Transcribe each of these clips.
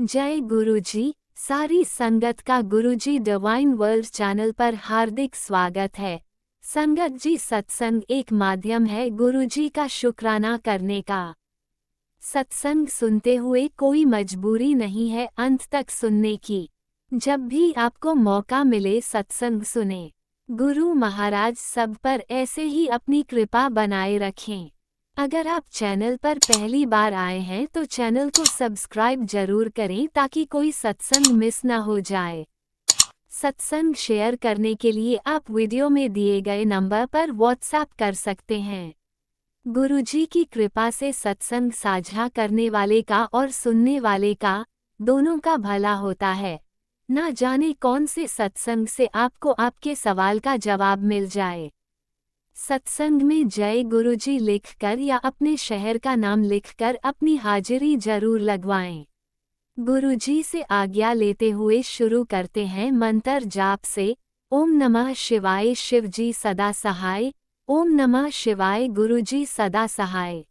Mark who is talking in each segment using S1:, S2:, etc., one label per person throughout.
S1: जय गुरुजी। सारी संगत का गुरुजी डिवाइन वर्ल्ड चैनल पर हार्दिक स्वागत है। संगत जी, सत्संग एक माध्यम है गुरुजी का शुक्राना करने का। सत्संग सुनते हुए कोई मजबूरी नहीं है अंत तक सुनने की। जब भी आपको मौका मिले सत्संग सुने। गुरु महाराज सब पर ऐसे ही अपनी कृपा बनाए रखें। अगर आप चैनल पर पहली बार आए हैं तो चैनल को सब्सक्राइब जरूर करें ताकि कोई सत्संग मिस ना हो जाए। सत्संग शेयर करने के लिए आप वीडियो में दिए गए नंबर पर व्हाट्सएप कर सकते हैं। गुरुजी की कृपा से सत्संग साझा करने वाले का और सुनने वाले का, दोनों का भला होता है। ना जाने कौन से सत्संग से आपको आपके सवाल का जवाब मिल जाए। सत्संग में जय गुरुजी लिखकर या अपने शहर का नाम लिखकर अपनी हाजिरी जरूर लगवाएं। गुरुजी से आज्ञा लेते हुए शुरू करते हैं मंत्र जाप से। ओम नमः शिवाय शिवजी सदा सहाय। ओम नमः शिवाय गुरुजी सदा सहाय।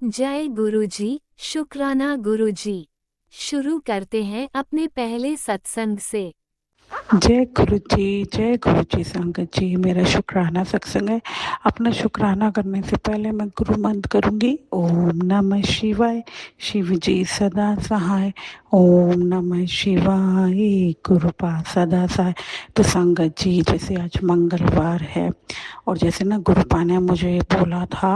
S1: जय गुरुजी, शुक्राना गुरुजी। शुरू करते हैं अपने पहले सत्संग से।
S2: जय गुरु जी संगत जी। मेरा शुक्राना सत्संग है। अपना शुक्राना करने से पहले मैं गुरु मंत्र करूंगी। ओम नमः शिवाय शिव जी सदा सहाय। ओम नमः शिवाय गुरुपा सदा सहाय। तो संगत जी, जैसे आज मंगलवार है और जैसे ना गुरुपा ने मुझे बोला था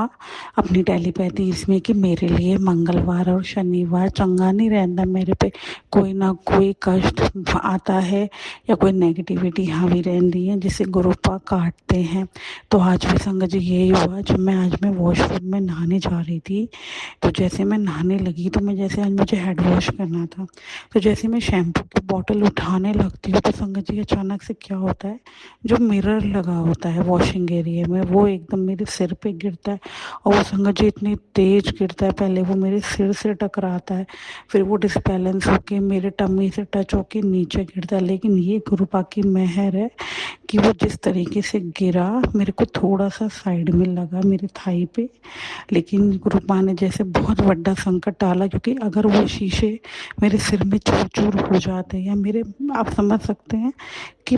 S2: अपनी टेलीपैथी इसमें कि मेरे लिए मंगलवार और शनिवार चंगा नहीं रहता, मेरे पे कोई ना कोई कष्ट आता है या कोई नेगेटिविटी हावी रहती है जिसे गुरुपा काटते हैं। तो आज भी संगत जी यही हुआ। जब मैं वॉशरूम में नहाने जा रही थी तो जैसे मैं नहाने लगी तो आज मुझे हेड वॉश करना था। तो जैसे मैं शैम्पू की बोतल उठाने लगती हूँ तो संगत जी अचानक से क्या होता है, जो मिरर लगा होता है वॉशिंग एरिया में वो एकदम मेरे सिर पे गिरता है। और वो संगत जी इतनी तेज गिरता है, पहले वो मेरे सिर से टकराता है, फिर वो डिसबैलेंस होके मेरे टम्मी से टच होके नीचे गिरता है। लेकिन ये गुरुपा की मेहर है कि वो जिस तरीके से गिरा मेरे को थोड़ा सा साइड में लगा मेरे थाई पे, लेकिन गुरुपा ने जैसे बहुत बड़ा संकट टाला। क्योंकि अगर वो शीशे मेरे सिर में चूर चूर हो जाते या मेरे, आप समझ सकते हैं कि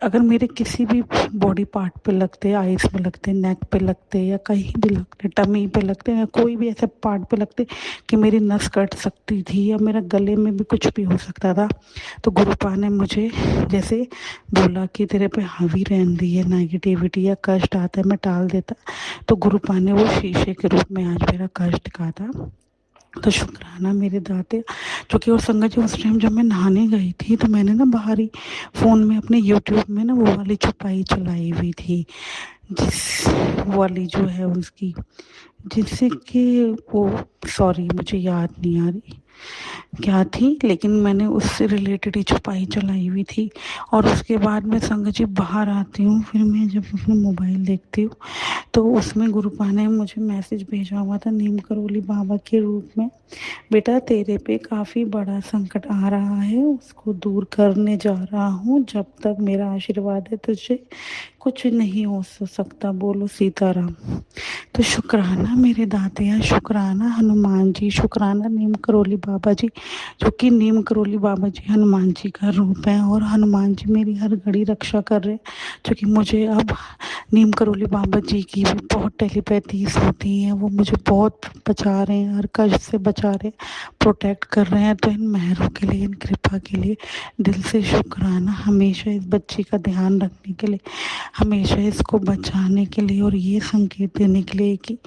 S2: अगर मेरे किसी भी बॉडी पार्ट पे लगते, आइस पे लगते, नेक पे लगते या कहीं भी लगते, टमी पे लगते या कोई भी ऐसे पार्ट पे लगते कि मेरी नस कट सकती थी या मेरा गले में भी कुछ भी हो सकता था। तो गुरुपा ने मुझे जैसे बोला कि तेरे पे हावी रहती है नेगेटिविटी या कष्ट आता है, मैं टाल देता। तो गुरुपा ने वो शीशे के रूप में आज मेरा कष्ट काटा। तो शुक्राना मेरे दाते। क्योंकि और संगत जी उस टाइम जब मैं नहाने गई थी तो मैंने ना बाहर ही फ़ोन में अपने यूट्यूब में ना वो वाली छुपाई चलाई हुई थी, जिस वाली जो है उसकी, जिससे कि वो, सॉरी मुझे याद नहीं आ रही क्या थी, लेकिन मैंने उससे रिलेटेड ही छुपाई चलाई हुई थी। और उसके बाद मैं संगत जी बाहर आती हूँ, फिर मैं जब अपना मोबाइल देखती हूँ तो उसमें गुरुपा ने मुझे मैसेज भेजा हुआ था नीम करोली बाबा के रूप में, बेटा तेरे पे काफ़ी बड़ा संकट आ रहा है, उसको दूर करने जा रहा हूँ, जब तक मेरा आशीर्वाद है तुझे कुछ नहीं हो सकता, बोलो सीताराम। तो शुक्राना मेरे दातिया, शुक्राना हनुमान जी, शुक्राना नीम करोली बाबा जी, जो कि नीम करोली बाबा जी हनुमान जी का रूप है और हनुमान जी मेरी हर घड़ी रक्षा कर रहे हैं। क्योंकि मुझे अब नीम करोली बाबा जी की भी बहुत टेलीपैथीज होती हैं, वो मुझे बहुत बचा रहे हैं, हर कष्ट से बचा रहे हैं, प्रोटेक्ट कर रहे हैं। तो इन मेहरों के लिए, इन कृपा के लिए दिल से शुक्राना। हमेशा इस बच्ची का ध्यान रखने के लिए, हमेशा इसको बचाने के लिए और ये संकेत देने के लिए कि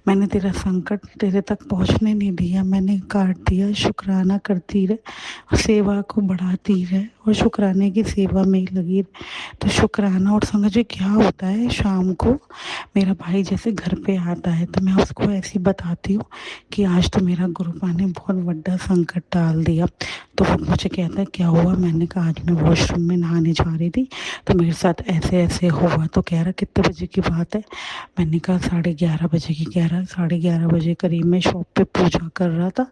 S2: मैंने तेरा संकट तेरे तक पहुंचने नहीं दिया, मैंने काट दिया। शुक्राना करती रहे, सेवा को बढ़ाती रहे और शुक्राने की सेवा में ही लगी रहे। तो शुक्राना। और संगत जी क्या होता है, शाम को मेरा भाई जैसे घर पे आता है तो मैं उसको ऐसे बताती हूँ कि आज तो मेरा गुरुपा ने बहुत बड़ा संकट टाल दिया। तो वो मुझे कहता है क्या हुआ, मैंने कहा आज मैं वॉशरूम में नहाने जा रही थी तो मेरे साथ ऐसे ऐसे हुआ। तो कह रहा कितने बजे की बात है, मैंने कहा 11:30 बजे की। कह रहा 11:30 बजे करीब में शॉप पे पूजा कर रहा था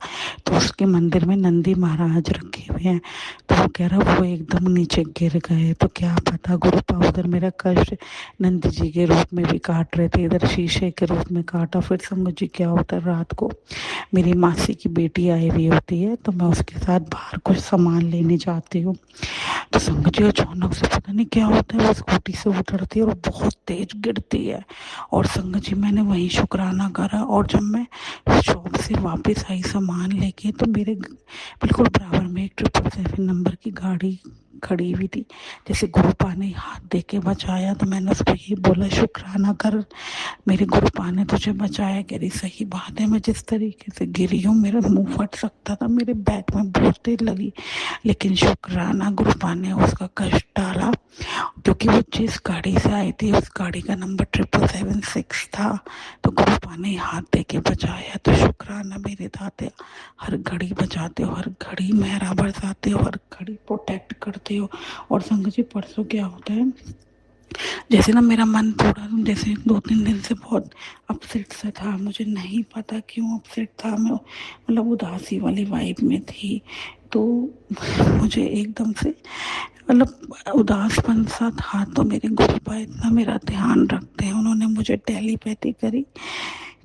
S2: तो उसके मंदिर में नंदी महाराज रखे रखे हुए हैं। तो वो कह रहा वो एकदम नीचे गिर गए, तो क्या पता गुरुपा उधर मेरा कष्ट नंद जी के रूप में भी काट रहे थे, इधर शीशे के रूप में काटा। फिर समझ जी क्या होता है, रात को मेरी मासी की बेटी आई हुई होती है, तो मैं उसके साथ बाहर कुछ सामान लेने जाती हूँ। तो संगत जी अचानक से पता नहीं क्या होता है, वो स्कूटी से उतरती है और बहुत तेज गिरती है। और संगत जी मैंने वही शुक्राना करा, और जब मैं शॉप से वापस आई सामान लेके, तो मेरे बिल्कुल बराबर में एक 777 नंबर की गाड़ी खड़ी हुई थी। जैसे गुरुपा ने हाथ दे के बचाया, तो मैंने उसको यही बोला शुक्राना कर, मेरे गुरुपा ने तुझे बचाया। कह रही सही बात है, मैं जिस तरीके से गिरी हूँ मेरा मुंह फट सकता था, मेरे बैक में बहुत तेज लगी, लेकिन शुक्राना गुरुपा ने उसका कष्ट टाला, क्योंकि वो जिस गाड़ी से आई थी उस गाड़ी का नंबर 7776 था। तो गुरुपा ने हाथ दे के बचाया। तो शुक्राना मेरे दाते, हर घड़ी बचाते हो, हर घड़ी मेहरा बरसाते हो, हर घड़ी प्रोटेक्ट करते हो। और संगत जी परसों क्या होता है, जैसे ना मेरा मन थोड़ा जैसे 2-3 दिन से बहुत अपसेट सा था, मुझे नहीं पता क्यों अपसेट था, मैं मतलब उदासी वाली वाइब में थी। तो मुझे एकदम से मतलब उदासपन सा था, तो मेरे गुरुपा इतना मेरा ध्यान रखते हैं, उन्होंने मुझे टेलीपैथी करी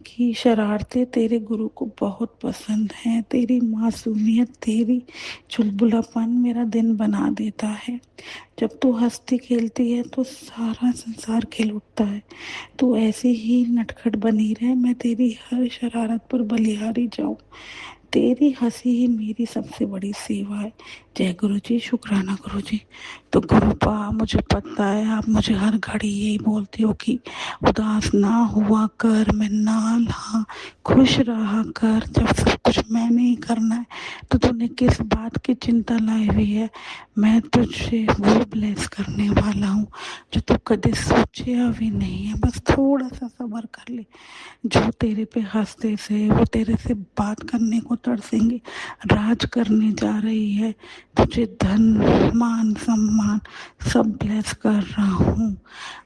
S2: कि शरारतें तेरे गुरु को बहुत पसंद हैं, तेरी मासूमियत, तेरी चुलबुलापन मेरा दिन बना देता है। जब तू हंसती खेलती है तो सारा संसार खिल उठता है। तू ऐसे ही नटखट बनी रहे, मैं तेरी हर शरारत पर बलिहारी जाऊं। तेरी हंसी ही मेरी सबसे बड़ी सेवा है। जय गुरु जी, शुक्राना गुरु जी। तो गुरुपा मुझे पता है आप मुझे हर घड़ी यही बोलते हो कि उदास ना हुआ कर, मैं नाल हाँ, खुश रहा कर। जब सब कुछ मैंने ही करना है तो तूने किस बात की चिंता लाई हुई है। मैं तुझे वो ब्लेस करने वाला हूँ जो तू कभी सोचा भी नहीं है। बस थोड़ा सा सब्र कर ले। जो तेरे पे हंसते से, वो तेरे से बात करने को तरसेंगे। राज करने जा रही है, तुझे धन मान सम्मान सब ब्लेस कर रहा हूँ।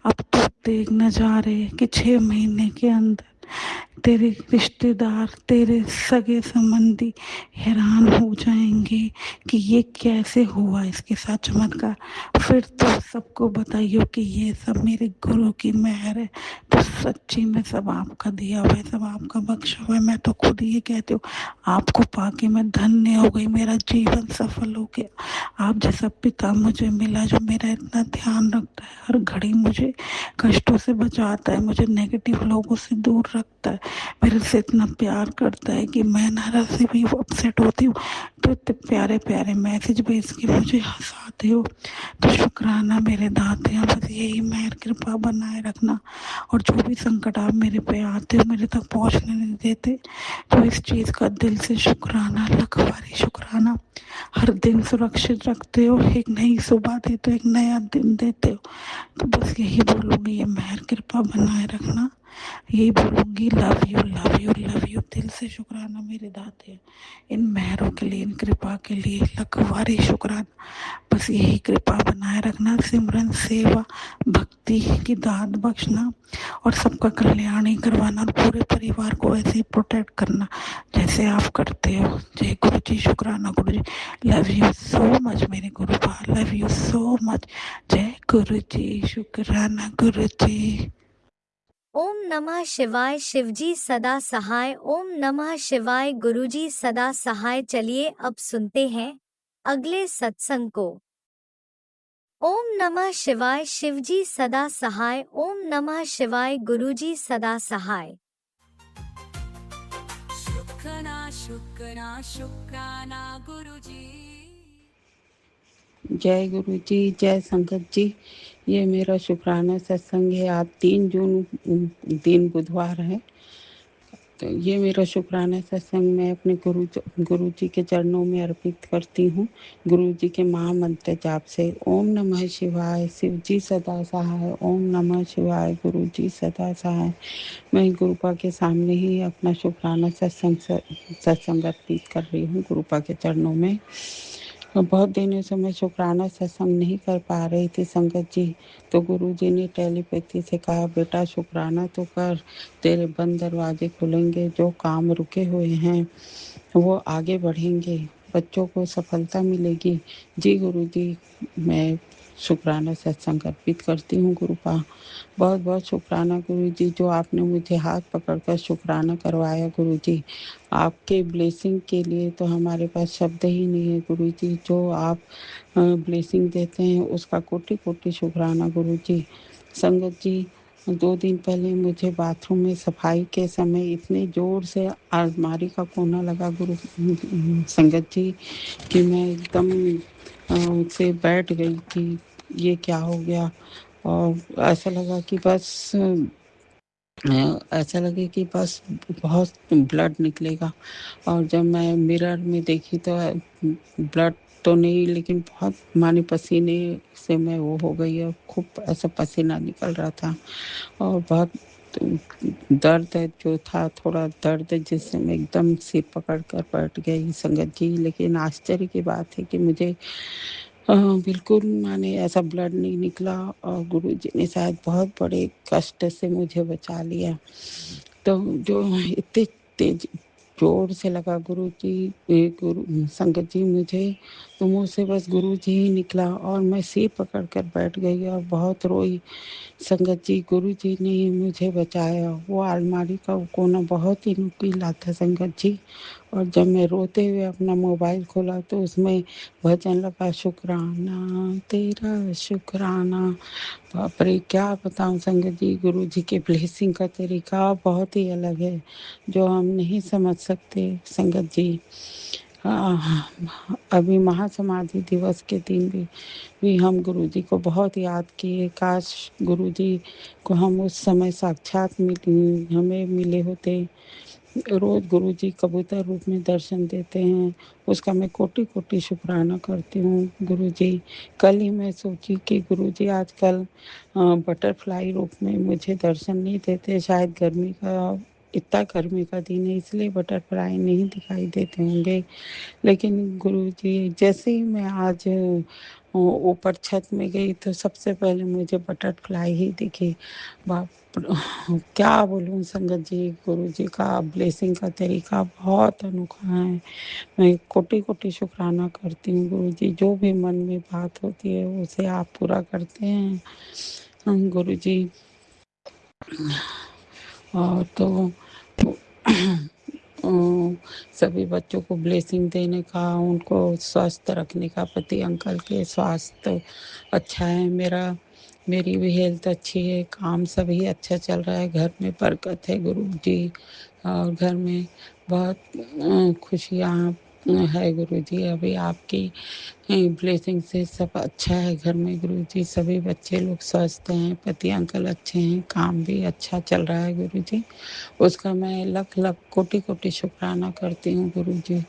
S2: अब तो देख नजारे कि 6 महीने के अंदर तेरे रिश्तेदार, तेरे सगे संबंधी हैरान हो जाएंगे कि ये कैसे हुआ इसके साथ चमत्कार। फिर तो सबको बताइयो कि ये सब मेरे गुरु की मेहर है। तो सच्ची में सब आपका दिया हुआ है, सब आपका बख्शा हुआ है। मैं तो खुद ये कहती हूँ, आपको पाके मैं धन्य हो गई, मेरा जीवन सफल हो गया। आप जैसा पिता मुझे मिला जो मेरा इतना ध्यान रखता है, हर घड़ी मुझे कष्टों से बचाता है, मुझे नेगेटिव लोगों से दूर रखता है, मेरे से इतना प्यार करता है कि मैं नारा से भी अपसेट होती हूँ तो इतने प्यारे प्यारे मैसेज भेज के मुझे हंसाते हो। तो शुक्राना मेरे दाते हैं, बस यही मेहर कृपा बनाए रखना। और जो भी संकट आप मेरे पे आते हो मेरे तक पहुँचने नहीं देते, तो इस चीज़ का दिल से शुक्राना, लखवारी शुक्राना। हर दिन सुरक्षित रखते हो, एक नई सुबह देते हो, एक नया दिन देते हो। तो बस यही बोलूँगी, ये मेहर कृपा बनाए रखना। यही बोलूँगी, love you love you love you. दिल से शुक्राना मेरे दाते, इन मेहरों के लिए, इन कृपा के लिए लखवारी शुक्राना। बस यही कृपा बनाए रखना, सिमरन सेवा भक्ति की दात बख्शना, और सबका कल्याण ही करवाना, और पूरे परिवार को ऐसे ही प्रोटेक्ट करना जैसे आप करते हो। जय गुरु जी, शुक्राना गुरु जी। लव यू सो मच मेरे गुरु, लव यू सो मच। जय गुरु जी, शुक्राना गुरु जी।
S1: ओम नमः शिवाय। शिवजी सदा सहाय। ओम नमः शिवाय। गुरुजी सदा सहाय। चलिए अब सुनते हैं अगले सत्संग को। ओम नमः शिवाय। शिवजी सदा सहाय। ओम नमः शिवाय। गुरुजी सदा सहाय।
S3: शुक्राना शुक्राना शुक्राना गुरुजी।
S2: जय गुरु जी, जय संगत जी। ये मेरा शुक्राना सत्संग है। आज 3 जून दिन बुधवार है। तो ये मेरा शुक्राना सत्संग मैं अपने गुरु जी के चरणों में अर्पित करती हूँ। गुरु जी के महामंत्र जाप से। ओम नमः शिवाय, शिव जी सदा सहाय। ओम नमः शिवाय, गुरु जी सदा सहाय। मैं गुरुपा के सामने ही अपना शुक्राना सत्संग अर्पित कर रही हूँ गुरुपा के चरणों में। तो बहुत दिनों से मैं शुक्राना सत्संग नहीं कर पा रही थी संगत जी। तो गुरु जी ने टेलीपैथी से कहा, बेटा शुक्राना तो कर, तेरे बंद दरवाजे खुलेंगे, जो काम रुके हुए हैं वो आगे बढ़ेंगे। बच्चों को सफलता मिलेगी। जी गुरु जी, मैं शुक्राना सत्संग अर्पित करती हूँ गुरुपा। बहुत बहुत शुक्राना गुरु जी, जो आपने मुझे हाथ पकड़कर शुक्राना करवाया गुरु जी। आपके ब्लेसिंग के लिए तो हमारे पास शब्द ही नहीं है गुरु जी। जो आप ब्लेसिंग देते हैं उसका कोटि कोटि शुक्राना गुरु जी। संगत जी, 2 दिन पहले मुझे बाथरूम में सफाई के समय इतने ज़ोर से अलमारी का कोना लगा गुरु संगत जी, कि मैं एकदम से बैठ गई कि ये क्या हो गया। और ऐसा लगे कि बस बहुत ब्लड निकलेगा। और जब मैं मिरर में देखी तो ब्लड तो नहीं, लेकिन बहुत माने पसीने से मैं वो हो गई और खूब ऐसा पसीना निकल रहा था। और बहुत दर्द जो था, थोड़ा दर्द जिससे मैं एकदम सिर पकड़ कर बैठ गई संगत जी। लेकिन आश्चर्य की बात है कि मुझे बिल्कुल माने ऐसा ब्लड नहीं निकला और गुरु जी ने शायद बहुत बड़े कष्ट से मुझे बचा लिया। तो जो इतने तेज जोर से लगा गुरु जी, गुरु संगत जी, मुझे तो मुँह से बस गुरु जी ही निकला और मैं सिर पकड़ कर बैठ गई और बहुत रोई। संगत जी, गुरु जी ने ही मुझे बचाया। वो अलमारी का वो कोना बहुत ही नुकीला था संगत जी। और जब मैं रोते हुए अपना मोबाइल खोला तो उसमें भजन लगा, शुक्राना तेरा शुक्राना। बाप रे, क्या बताऊं संगत जी, गुरु जी के ब्लेसिंग का तरीका बहुत ही अलग है, जो हम नहीं समझ सकते संगत जी। अभी महासमाधि दिवस के दिन भी हम गुरु जी को बहुत याद किए। काश गुरु जी को हम उस समय साक्षात हमें मिले होते। रोज गुरु जी कबूतर रूप में दर्शन देते हैं, उसका मैं कोटि कोटि शुक्राना करती हूँ गुरु जी। कल ही मैं सोची कि गुरु जी आजकल बटरफ्लाई रूप में मुझे दर्शन नहीं देते। शायद इतना गर्मी का दिन है इसलिए बटरफ्लाई नहीं दिखाई देते होंगे। लेकिन गुरुजी, जैसे ही मैं आज ऊपर छत में गई तो सबसे पहले मुझे बटरफ्लाई ही दिखी। बाप क्या बोलूं संगत जी, गुरुजी का ब्लेसिंग का तरीका बहुत अनोखा है। मैं कोटि कोटि शुक्राना करती हूँ गुरुजी। जो भी मन में बात होती है उसे आप पूरा करते हैं गुरुजी। और तो सभी बच्चों को ब्लेसिंग देने का, उनको स्वस्थ रखने का, पति अंकल के स्वास्थ्य अच्छा है, मेरी भी हेल्थ अच्छी है, काम सभी अच्छा चल रहा है, घर में बरकत है गुरु जी। और घर में बहुत खुशियाँ है गुरु जी। अभी आपकी ब्लेसिंग से सब अच्छा है घर में गुरु जी। सभी बच्चे लोग स्वस्थ हैं, पति अंकल अच्छे हैं, काम भी अच्छा चल रहा है गुरु जी। उसका मैं लख लख कोटि कोटि शुक्राना करती हूँ गुरु जी।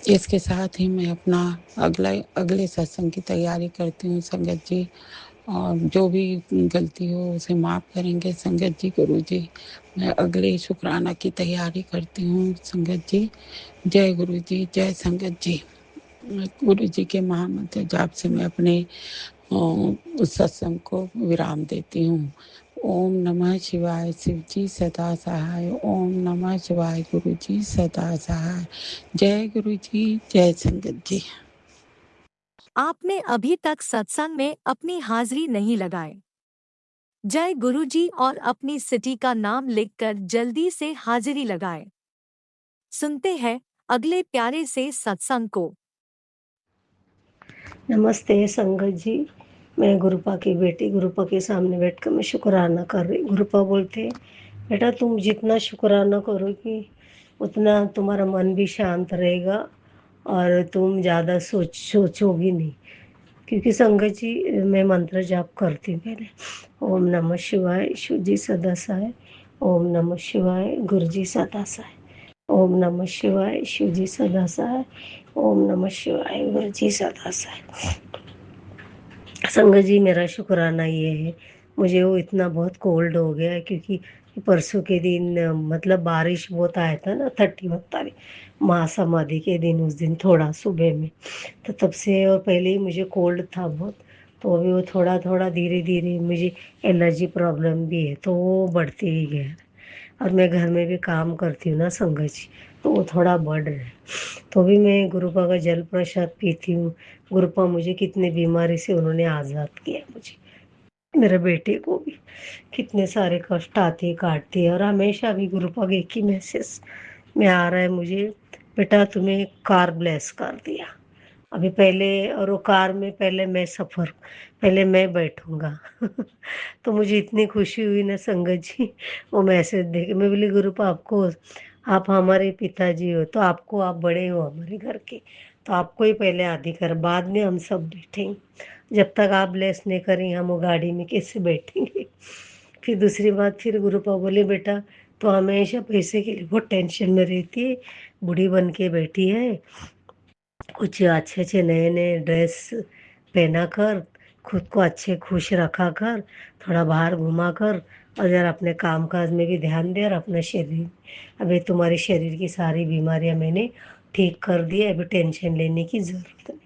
S2: इसके साथ ही मैं अपना अगले सत्संग की तैयारी करती हूँ संगत जी। और जो भी गलती हो उसे माफ़ करेंगे संगत जी गुरु जी। मैं अगले शुक्राना की तैयारी करती हूँ संगत जी। जय गुरु जी, जय संगत जी। गुरु जी के महामंत्र जाप से मैं अपने सत्संग को विराम देती हूँ। ओम नमः शिवाय, शिव जी सदा सहाय। ओम नमः शिवाय, गुरु जी सदा सहाय। जय गुरु जी, जय संगत जी।
S4: आपने अभी तक सत्संग में अपनी हाजिरी नहीं लगाई। जय गुरु जी और अपनी सिटी का नाम लिखकर जल्दी से हाजिरी लगाएं। सुनते हैं अगले प्यारे से सत्संग को।
S5: नमस्ते संगत जी, मैं गुरुपा की बेटी गुरुपा के सामने बैठकर मैं शुक्राना कर रही। गुरुपा बोलते, बेटा तुम जितना शुक्राना करोगी उतना तुम्हारा मन भी शांत रहेगा और तुम ज़्यादा सोचोगी नहीं। क्योंकि संगत जी मैं मंत्र जाप करती हूँ पहले। ओम नमः शिवाय, शिव जी सदा सहाय। ओम नमः शिवाय, गुरु जी सदा सहाय। ओम नमः शिवाय, शिव जी सदा सहाय। ओम नमः शिवाय, गुरु जी सदा सहाय। संगत जी मेरा शुक्राना ये है, मुझे वो इतना बहुत कोल्ड हो गया है क्योंकि परसों के दिन मतलब बारिश बहुत आया था ना, 31 तारीख महासमाधि के दिन, उस दिन थोड़ा सुबह में, तो तब से और पहले ही मुझे कोल्ड था बहुत। तो अभी वो थोड़ा थोड़ा धीरे धीरे मुझे एलर्जी प्रॉब्लम भी है तो वो बढ़ते ही गया। और मैं घर में भी काम करती हूँ ना संगत जी, तो वो थोड़ा बढ़ रहा है। तो भी मैं गुरुपा का जल प्रसाद पीती हूँ। गुरुपा मुझे कितने बीमारी से उन्होंने आज़ाद किया, मुझे, मेरे बेटे को भी कितने सारे कष्ट आते काटते, और हमेशा भी गुरुपा का एक ही मैसेज में आ रहा है मुझे, बेटा तुम्हें कार ब्लेस कर दिया। अभी पहले, और वो कार में पहले मैं सफ़र, पहले मैं बैठूंगा। तो मुझे इतनी खुशी हुई ना संगत जी, वो मैसेज देख के। मैं बोली गुरुपा आपको, आप हमारे पिताजी हो, तो आपको, आप बड़े हो हमारे घर के, तो आपको ही पहले आदि कर, बाद में हम सब बैठेंगे। जब तक आप ब्लेस नहीं करेंगे हम वो गाड़ी में कैसे बैठेंगे। फिर दूसरी बात, फिर गुरुपा बोले बेटा तो हमेशा पैसे के लिए बहुत टेंशन में रहती है, बूढ़ी बन के बैठी है, कुछ अच्छे अच्छे नए नए ड्रेस पहना कर, खुद को अच्छे खुश रखा कर, थोड़ा बाहर घुमा कर, और जरा अपने काम काज में भी ध्यान दे, और अपना शरीर, अभी तुम्हारे शरीर की सारी बीमारियां मैंने ठीक कर दी है, अभी टेंशन लेने की ज़रूरत नहीं।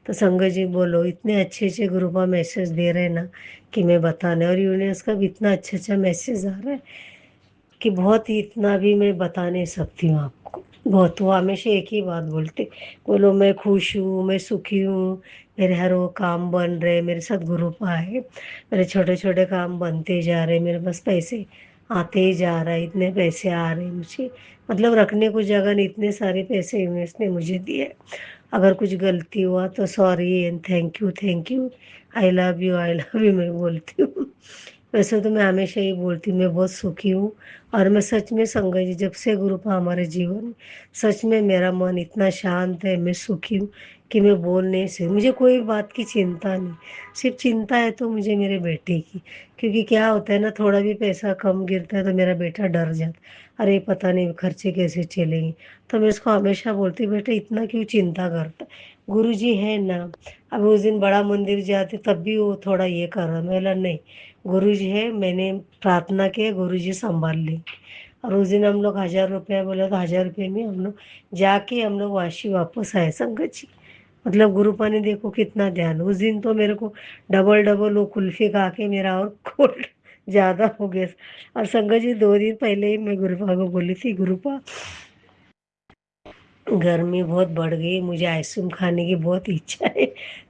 S5: तो संगत जी बोलो, इतने अच्छे अच्छे ग्रुपा मैसेज दे रहे हैं ना कि मैं बताने, और यूनिवर्स का भी इतना अच्छा अच्छा मैसेज आ रहा है कि बहुत ही, इतना भी मैं बता नहीं सकती हूँ आपको। बहुत, वो हमेशा एक ही बात बोलते, बोलो मैं खुश हूँ, मैं सुखी हूँ, मेरे हर वो काम बन रहे, मेरे साथ ग्रुप आए, मेरे छोटे छोटे काम बनते जा रहे, मेरे पास पैसे आते ही जा रहा है, इतने पैसे आ रहे मुझे, मतलब रखने को जगह नहीं, इतने सारे पैसे यूनिवर्स ने मुझे दिए। अगर कुछ गलती हुआ तो sorry and thank you, I love you मैं बोलती हूँ। वैसे तो मैं हमेशा ही बोलती हूँ मैं बहुत सुखी हूँ, और मैं सच में संगत जी, जब से गुरुपा हमारे जीवन में, सच में मेरा मन इतना शांत है, मैं सुखी हूँ कि मैं बोल नहीं सकती। मुझे कोई बात की चिंता नहीं, सिर्फ चिंता है तो मुझे मेरे बेटे की, क्योंकि क्या होता है ना, थोड़ा भी पैसा कम गिरता है तो मेरा बेटा डर जाता, अरे पता नहीं खर्चे कैसे चलेंगे। तो मैं उसको हमेशा बोलती हूँ बेटा इतना क्यों चिंता करता, गुरु जी है ना। अब उस दिन बड़ा मंदिर जाते तब भी वो थोड़ा ये कर रहा, मैं बोला नहीं, गुरु जी है, मैंने प्रार्थना की, गुरु जी संभाल लेंगे। और उस दिन हम लोग 1000 रुपया बोला, तो 1000 रुपये में हम लोग जाके हम लोग वाशी वापस आए संगत जी। मतलब गुरुपा ने देखो कितना ध्यान, उस दिन तो मेरे को डबल डबल वो कुल्फी खा के मेरा और कोल्ड ज़्यादा हो गया। और संगत जी 2 दिन पहले ही मैं गुरुपा को बोली थी, गुरुपा गर्मी बहुत बढ़ गई, मुझे आइसक्रीम खाने की बहुत इच्छा है,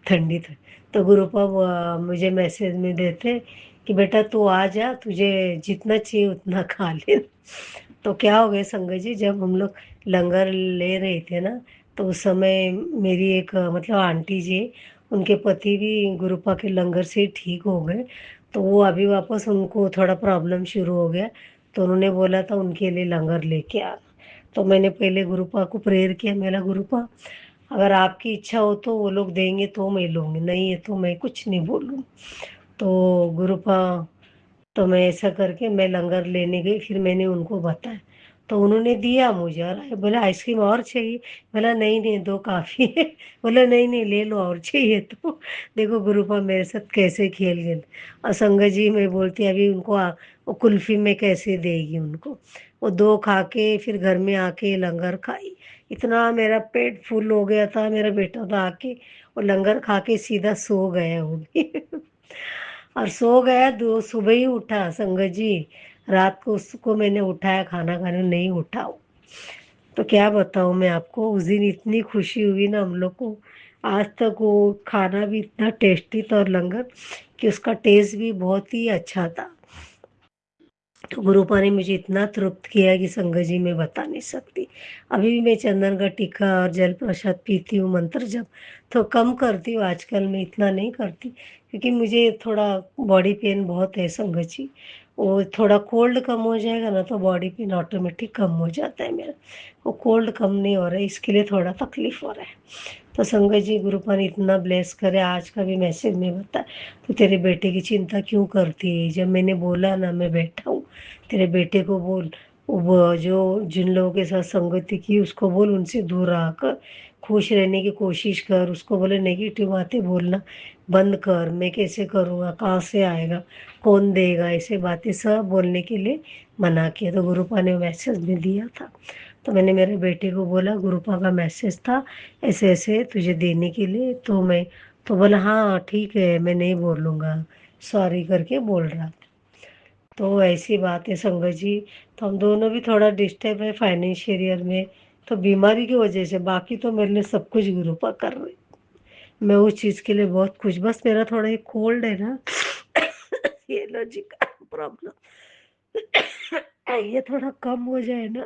S5: ठंडी ठंडी। तो गुरुपा मुझे मैसेज में देते कि बेटा तू आ जा, तुझे जितना चाहिए उतना खा ले। तो क्या हो गया संगत जी, जब हम लोग लंगर ले रहे थे ना, तो उस समय मेरी एक मतलब आंटी जी, उनके पति भी गुरुपा के लंगर से ठीक हो गए। तो वो अभी वापस उनको थोड़ा प्रॉब्लम शुरू हो गया, तो उन्होंने बोला था उनके लिए लंगर लेके आ। तो मैंने पहले गुरुपा को प्रेयर किया, मेरा गुरुपा अगर आपकी इच्छा हो तो वो लोग देंगे तो मैं लूँगी, नहीं है तो मैं कुछ नहीं बोलूँ। तो गुरुपा, तो मैं ऐसा करके मैं लंगर लेने गई, फिर मैंने उनको बताया, तो उन्होंने दिया मुझे, और बोला आइसक्रीम और चाहिए, बोला नहीं नहीं दो काफ़ी है। बोला नहीं नहीं ले लो और चाहिए तो। देखो गुरुपा मेरे साथ कैसे खेल गए। और संगत जी मैं बोलती अभी उनको वो कुल्फी में कैसे देगी उनको, वो दो खा के फिर घर में आके लंगर खाई, इतना मेरा पेट फुल हो गया था, मेरा बेटा तो आके वो लंगर खा के सीधा सो गया वो भी। और सो गया, दो सुबह ही उठा संगत जी, रात को उसको मैंने उठाया खाना खाने, नहीं उठा वो। तो क्या बताऊँ मैं आपको, उस दिन इतनी खुशी हुई ना हम लोग को, आज तक वो खाना भी इतना टेस्टी था और लंगर, कि उसका टेस्ट भी बहुत ही अच्छा था। तो गुरुपा ने मुझे इतना तृप्त किया कि संगत जी मैं बता नहीं सकती। अभी भी मैं चंदन का टीका और जल प्रसाद पीती हूँ, मंत्र जप तो कम करती हूँ आजकल, मैं इतना नहीं करती, क्योंकि मुझे थोड़ा बॉडी पेन बहुत है संगत जी। वो थोड़ा कोल्ड कम हो जाएगा ना तो बॉडी पेन ऑटोमेटिक कम हो जाता है मेरा, वो कोल्ड कम नहीं हो रहा है, इसके लिए थोड़ा तकलीफ हो रहा है। तो संगत जी गुरुपा ने इतना ब्लेस करे, आज का भी मैसेज में बता, तो तेरे बेटे की चिंता क्यों करती है, जब मैंने बोला ना मैं बैठा हूँ, तेरे बेटे को बोल, वो जो जिन लोगों के साथ संगति की उसको बोल उनसे दूर रहकर खुश रहने की कोशिश कर, उसको बोले नेगेटिव बातें बोलना बंद कर, मैं कैसे करूँगा, कहाँ से आएगा, कौन देगा, ऐसे बातें सब बोलने के लिए मना किया। तो गुरुपा ने मैसेज में दिया था, तो मैंने मेरे बेटे को बोला गुरुपा का मैसेज था ऐसे ऐसे तुझे देने के लिए, तो मैं, तो बोला हाँ ठीक है मैं नहीं बोलूँगा, सॉरी करके बोल रहा था। तो ऐसी बात है संगत जी। तो हम दोनों भी थोड़ा डिस्टर्ब है फाइनेंशियल ईयर में, तो बीमारी की वजह से। बाकी तो मेरे लिए सब कुछ गुरुपा कर रहे। मैं उस चीज़ के लिए बहुत खुश। बस मेरा थोड़ा ये कोल्ड है ना, ये एलर्जी का प्रॉब्लम, ये थोड़ा कम हो जाए ना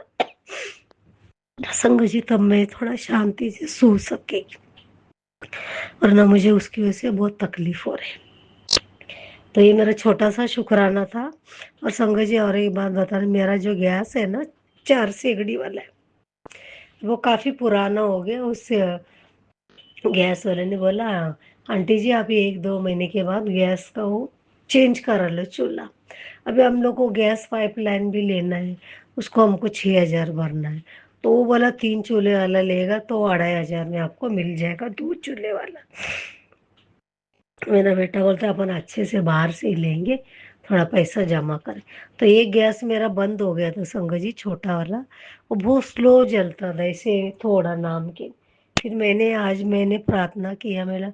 S5: संग जी, तब मैं थोड़ा शांति से सो सके, वरना मुझे उसकी वजह से बहुत तकलीफ हो रही है। तो ये मेरा छोटा सा शुक्राना था। और संग जी और एक बात बता रही, मेरा जो गैस है ना 4 शेगड़ी वाला है, वो काफी पुराना हो गया। उससे गैस वाले ने बोला, आंटी जी आप ये 1-2 महीने के बाद गैस का वो चेंज करा लो चूल्हा। अभी हम लोग को गैस पाइपलाइन भी लेना है, उसको हमको 6,000 भरना है। तो वो बोला 3 चूल्हे वाला लेगा तो 2,500 में आपको मिल जाएगा 2 चूल्हे वाला। मेरा बेटा बोलता है अपन अच्छे से बाहर से ही लेंगे, थोड़ा पैसा जमा करें। तो ये गैस मेरा बंद हो गया था संग जी, छोटा वाला। वो बहुत स्लो जलता था ऐसे, थोड़ा नाम के। फिर मैंने प्रार्थना किया, मेरा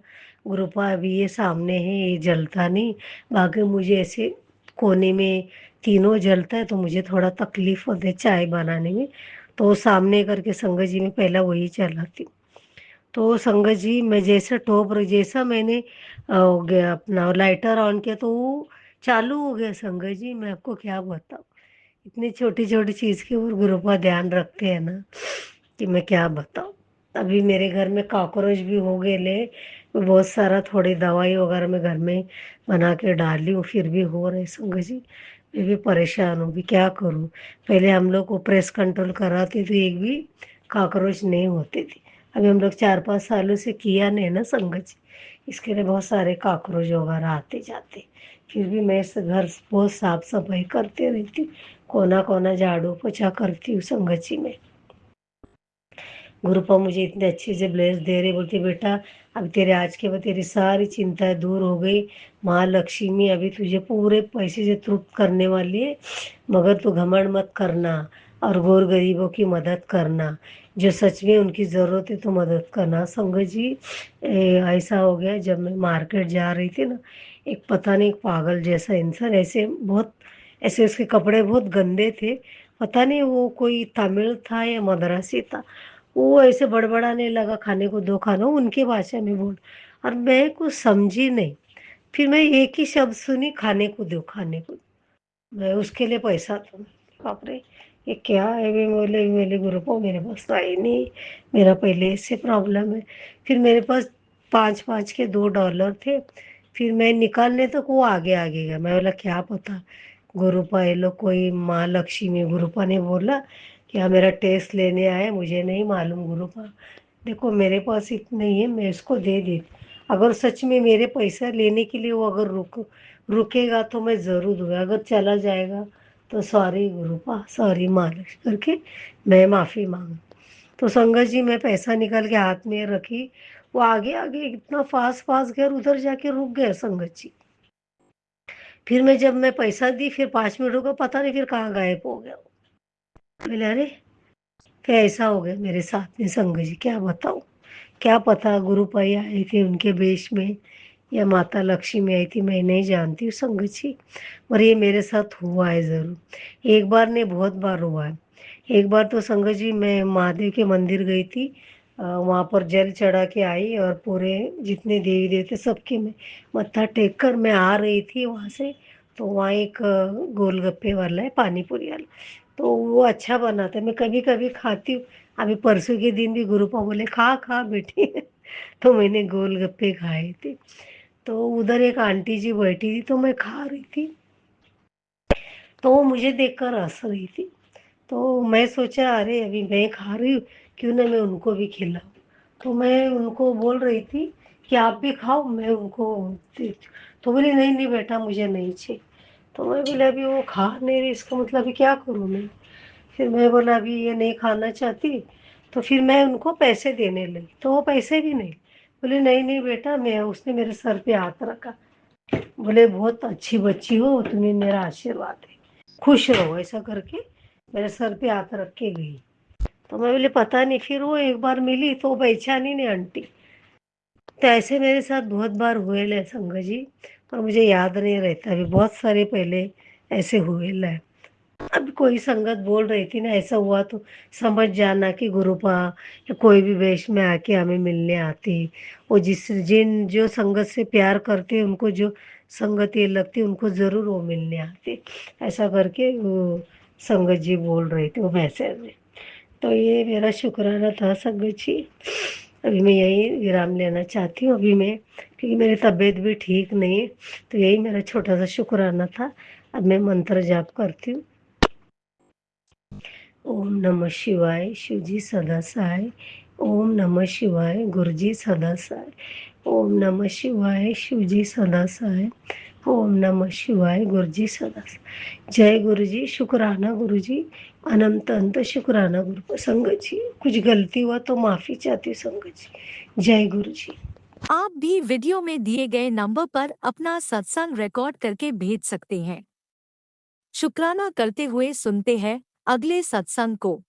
S5: गुरुपा अभी ये सामने है, ये जलता नहीं, बाकी मुझे ऐसे कोने में तीनों जलता है तो मुझे थोड़ा तकलीफ होती है चाय बनाने में। तो वो सामने करके संग जी में पहला वही चलाती। तो संगत जी मैं जैसे जैसा मैंने हो गया अपना लाइटर ऑन किया तो वो चालू हो गया संगत जी। मैं आपको क्या बताऊँ, इतनी छोटी छोटी चीज़ के ऊपर गुरुपा ध्यान रखते हैं ना कि मैं क्या बताऊँ। अभी मेरे घर में कॉकरोच भी हो गए ले, मैं बहुत सारा थोड़ी दवाई वगैरह मैं घर में बना के डाली हूँ, फिर भी हो रहे संगत जी। मैं भी परेशान हूँ, भी क्या करूँ। पहले हम लोग को प्रेस कंट्रोल कराते तो एक भी कॉकरोच नहीं होते थे। अभी हम लोग 4-5 सालों से किया नहीं ना संगत जी, इसके लिए बहुत सारे कॉकरोच वगैरह आते जाते। फिर भी मैं इस घर बहुत साफ सफाई करते रहती हूँ, कोना कोना झाड़ू पोछा करती हूँ संगत जी में। गुरुपा मुझे इतने अच्छे से ब्लेस दे रहे, बोलते बेटा अब तेरे आज के बाद तेरी सारी चिंताएं दूर हो गई। माँ लक्ष्मी अभी तुझे पूरे पैसे से तृप्त करने वाली है, मगर तू घमंड मत करना और गौर गरीबों की मदद करना, जो सच में उनकी ज़रूरत है तो मदद करना। संगत जी ऐसा हो गया, जब मैं मार्केट जा रही थी ना, एक पता नहीं एक पागल जैसा इंसान, ऐसे बहुत ऐसे उसके कपड़े बहुत गंदे थे। पता नहीं वो कोई तमिल था या मद्रासी था। वो ऐसे बड़बड़ाने लगा, खाने को दो खाना, उनके भाषा में बोल। और मैं कुछ समझी नहीं। फिर मैं एक ही शब्द सुनी, खाने को दो खाने को। मैं उसके लिए पैसा तो बाप रे, ये क्या है। मैं बोले मेरे गुरु को मेरे पास तो आई नहीं, मेरा पहले इससे प्रॉब्लम है। फिर मेरे पास 5-5 के $2 थे। फिर मैं निकालने तक वो आगे आगे गया। मैं बोला क्या पता गुरुपा ये लोग कोई माँ लक्ष्मी, गुरुपा ने बोला कि हाँ मेरा टेस्ट लेने आए, मुझे नहीं मालूम गुरुपा, देखो मेरे पास इतने ही है, मैं इसको दे दी। अगर सच में मेरे पैसा लेने के लिए वो अगर रुकेगा तो मैं ज़रूर दूंगा, अगर चला जाएगा तो सॉरी गुरुपा, सॉरी मालिश करके मैं माफ़ी मांग। तो संगत जी मैं पैसा निकाल के हाथ में रखी, वो आगे आगे इतना फास्ट फास्ट गया और उधर जाके रुक गया संगत जी। फिर मैं पैसा दी, फिर 5 मिनट रुका, पता नहीं फिर कहाँ गायब हो गया। बोले अरे फिर ऐसा हो गया मेरे साथ में संगत जी, क्या बताऊँ। क्या पता गुरुपाई आए थे उनके वेश में या माता लक्ष्मी आई थी, मैं नहीं जानती हूँ संगत जी। और ये मेरे साथ हुआ है ज़रूर, एक बार नहीं बहुत बार हुआ है। एक बार तो संगत जी मैं महादेव के मंदिर गई थी, वहाँ पर जल चढ़ा के आई और पूरे जितने देवी देवते सबके मैं मत्था टेक कर मैं आ रही थी वहाँ से। तो वहाँ एक गोलगप्पे वाला है, पानी पूरी वाला, तो वो अच्छा बनाता है, मैं कभी कभी खाती हूँ। अभी परसों के दिन भी गुरुपा बोले खा खा बेटी, तो मैंने गोलगप्पे खाए थे। तो उधर एक आंटी जी बैठी थी तो मैं खा रही थी, तो वो मुझे देखकर हंस रही थी। तो मैं सोचा अरे अभी मैं खा रही हूँ, क्यों ना मैं उनको भी खिलाऊं। तो मैं उनको बोल रही थी कि आप भी खाओ, मैं उनको तो बोली नहीं नहीं बेटा मुझे नहीं चाहिए। तो मैं बोले अभी वो खा नहीं रही, इसका मतलब अभी क्या करूँ मैं। फिर मैं बोला अभी ये नहीं खाना चाहती, तो फिर मैं उनको पैसे देने लगी, तो वो पैसे भी नहीं। बोले नहीं नहीं बेटा, मैं उसने मेरे सर पे हाथ रखा, बोले बहुत अच्छी बच्ची हो, तुम्हें मेरा आशीर्वाद है, खुश रहो, ऐसा करके मेरे सर पे हाथ रख के गई। तो मैं बोले पता नहीं, फिर वो एक बार मिली तो वो पहचानी नहीं आंटी। तो ऐसे मेरे साथ बहुत बार हुए ले संग जी, पर मुझे याद नहीं रहता। अभी बहुत सारे पहले ऐसे हुए ला। अब कोई संगत बोल रही थी ना, ऐसा हुआ तो समझ जाना कि गुरुपा या कोई भी वेश में आके हमें मिलने आती। वो जो संगत से प्यार करते उनको जो संगत ये लगती उनको ज़रूर वो मिलने आते। ऐसा करके वो संगत जी बोल रही थी वो मैसेज में। तो ये मेरा शुक्राना था संगत जी। अभी मैं यही विराम लेना चाहती हूँ अभी मैं, क्योंकि मेरी तबीयत भी ठीक नहीं है। तो यही मेरा छोटा सा शुक्राना था। अब मैं मंत्र जाप करती हूँ। ओम नमः शिवाय, शिवजी सदा सहाय। ओम नमः शिवाय, गुरुजी सदा सहाय। ओम नमः शिवाय, शिवजी सदा सहाय। ओम नमः शिवाय, गुरुजी सदा सहाय। जय गुरुजी, शुक्राना गुरुजी, अनंत अंत शुक्राना गुरु संगत जी। कुछ गलती हुआ तो माफी चाहती हूँ संगत जी। जय गुरुजी।
S4: आप भी वीडियो में दिए गए नंबर पर अपना सत्संग रिकॉर्ड करके भेज सकते हैं। शुक्राना करते हुए सुनते हैं अगले सत्संग को।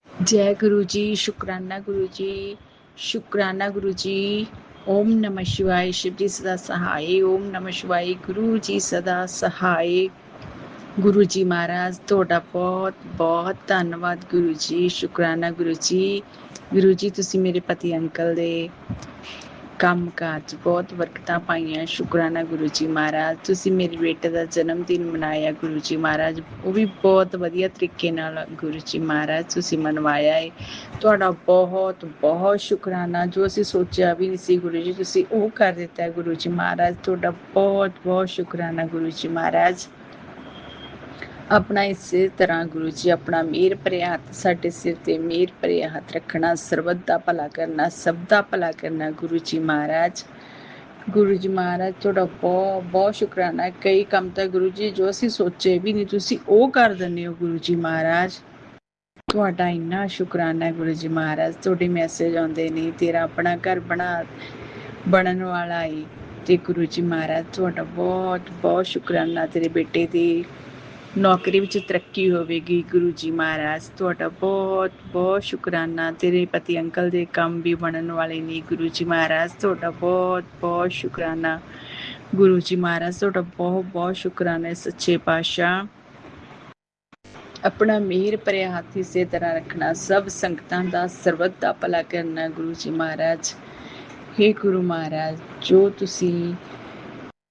S6: जय गुरु जी, शुक्राना गुरु जी, शुक्राना गुरु जी। ओम नमः शिवाय, शिव जी सदा सहाय। ओम नमः शिवाय, गुरु जी सदा सहाय। गुरु जी महाराज ਤੁਹਾਡਾ ਬਹੁਤ ਬਹੁਤ ਧੰਨਵਾਦ ਗੁਰੂ ਜੀ। ਸ਼ੁਕਰਾਨਾ ਗੁਰੂ ਜੀ। ਗੁਰੂ ਜੀ ਤੁਸੀਂ ਮੇਰੇ ਪਤੀ ਅੰਕਲ ਦੇ ਕੰਮ ਕਾਜ ਬਹੁਤ ਬਰਕਤਾਂ ਪਾਈਆਂ। ਸ਼ੁਕਰਾਨਾ ਗੁਰੂ ਜੀ ਮਹਾਰਾਜ। ਤੁਸੀਂ ਮੇਰੇ ਬੇਟੇ ਦਾ ਜਨਮ ਦਿਨ ਮਨਾਇਆ ਗੁਰੂ ਜੀ ਮਹਾਰਾਜ, ਉਹ ਵੀ ਬਹੁਤ ਵਧੀਆ ਤਰੀਕੇ ਨਾਲ ਗੁਰੂ ਜੀ ਮਹਾਰਾਜ ਤੁਸੀਂ ਮਨਵਾਇਆ ਹੈ। ਤੁਹਾਡਾ ਬਹੁਤ ਬਹੁਤ ਸ਼ੁਕਰਾਨਾ। ਜੋ ਅਸੀਂ ਸੋਚਿਆ ਵੀ ਨਹੀਂ ਸੀ ਗੁਰੂ ਜੀ ਤੁਸੀਂ ਉਹ ਕਰ ਦਿੱਤਾ ਗੁਰੂ ਜੀ ਮਹਾਰਾਜ। ਤੁਹਾਡਾ ਬਹੁਤ ਬਹੁਤ ਸ਼ੁਕਰਾਨਾ ਗੁਰੂ ਜੀ ਮਹਾਰਾਜ। ਆਪਣਾ ਇਸੇ ਤਰ੍ਹਾਂ ਗੁਰੂ ਜੀ ਆਪਣਾ ਮਿਹਰ ਭਰਿਆ ਹੱਥ ਸਾਡੇ ਸਿਰ ਤੇ ਮਿਹਰ ਭਰਿਆ ਹੱਥ ਰੱਖਣਾ, ਸਰਬੱਤ ਦਾ ਭਲਾ ਕਰਨਾ, ਸਭ ਦਾ ਭਲਾ ਕਰਨਾ ਗੁਰੂ ਜੀ ਮਹਾਰਾਜ। ਗੁਰੂ ਜੀ ਮਹਾਰਾਜ ਤੁਹਾਡਾ ਬਹੁਤ ਬਹੁਤ ਸ਼ੁਕਰਾਨਾ। ਕਈ ਕੰਮ ਤਾਂ ਗੁਰੂ ਜੀ ਜੋ ਅਸੀਂ ਸੋਚੇ ਵੀ ਨਹੀਂ ਤੁਸੀਂ ਉਹ ਕਰ ਦਿੰਦੇ ਹੋ ਗੁਰੂ ਜੀ ਮਹਾਰਾਜ। ਤੁਹਾਡਾ ਇੰਨਾ ਸ਼ੁਕਰਾਨਾ ਗੁਰੂ ਜੀ ਮਹਾਰਾਜ। ਤੁਹਾਡੇ ਮੈਸੇਜ ਆਉਂਦੇ ਨੇ ਤੇਰਾ ਆਪਣਾ ਘਰ ਬਣਨ ਵਾਲਾ ਏ। ਤੇ ਗੁਰੂ ਜੀ ਮਹਾਰਾਜ ਤੁਹਾਡਾ ਬਹੁਤ ਬਹੁਤ ਸ਼ੁਕਰਾਨਾ। ਤੇਰੇ ਬੇਟੇ ਦੀ ਨੌਕਰੀ ਵਿੱਚ ਤਰੱਕੀ ਹੋਵੇਗੀ ਗੁਰੂ ਜੀ ਮਹਾਰਾਜ। ਤੁਹਾਡਾ ਬਹੁਤ ਬਹੁਤ ਸ਼ੁਕਰਾਨਾ। ਤੇਰੇ ਪਤੀ ਅੰਕਲ ਦੇ ਕੰਮ ਵੀ ਬਣਨ ਵਾਲੇ ਨੇ ਗੁਰੂ ਜੀ ਮਹਾਰਾਜ। ਤੁਹਾਡਾ ਬਹੁਤ ਬਹੁਤ ਸ਼ੁਕਰਾਨਾ ਗੁਰੂ ਜੀ ਮਹਾਰਾਜ। ਤੁਹਾਡਾ ਬਹੁਤ ਬਹੁਤ ਸ਼ੁਕਰਾਨਾ ਸੱਚੇ ਪਾਤਸ਼ਾਹ। ਆਪਣਾ ਮਿਹਰ ਭਰਿਆ ਹੱਥ ਇਸੇ ਤਰ੍ਹਾਂ ਰੱਖਣਾ, ਸਭ ਸੰਗਤਾਂ ਦਾ ਸਰਬੱਤ ਦਾ ਭਲਾ ਕਰਨਾ ਗੁਰੂ ਜੀ ਮਹਾਰਾਜ। ਹੇ ਗੁਰੂ ਮਹਾਰਾਜ, ਜੋ ਤੁਸੀਂ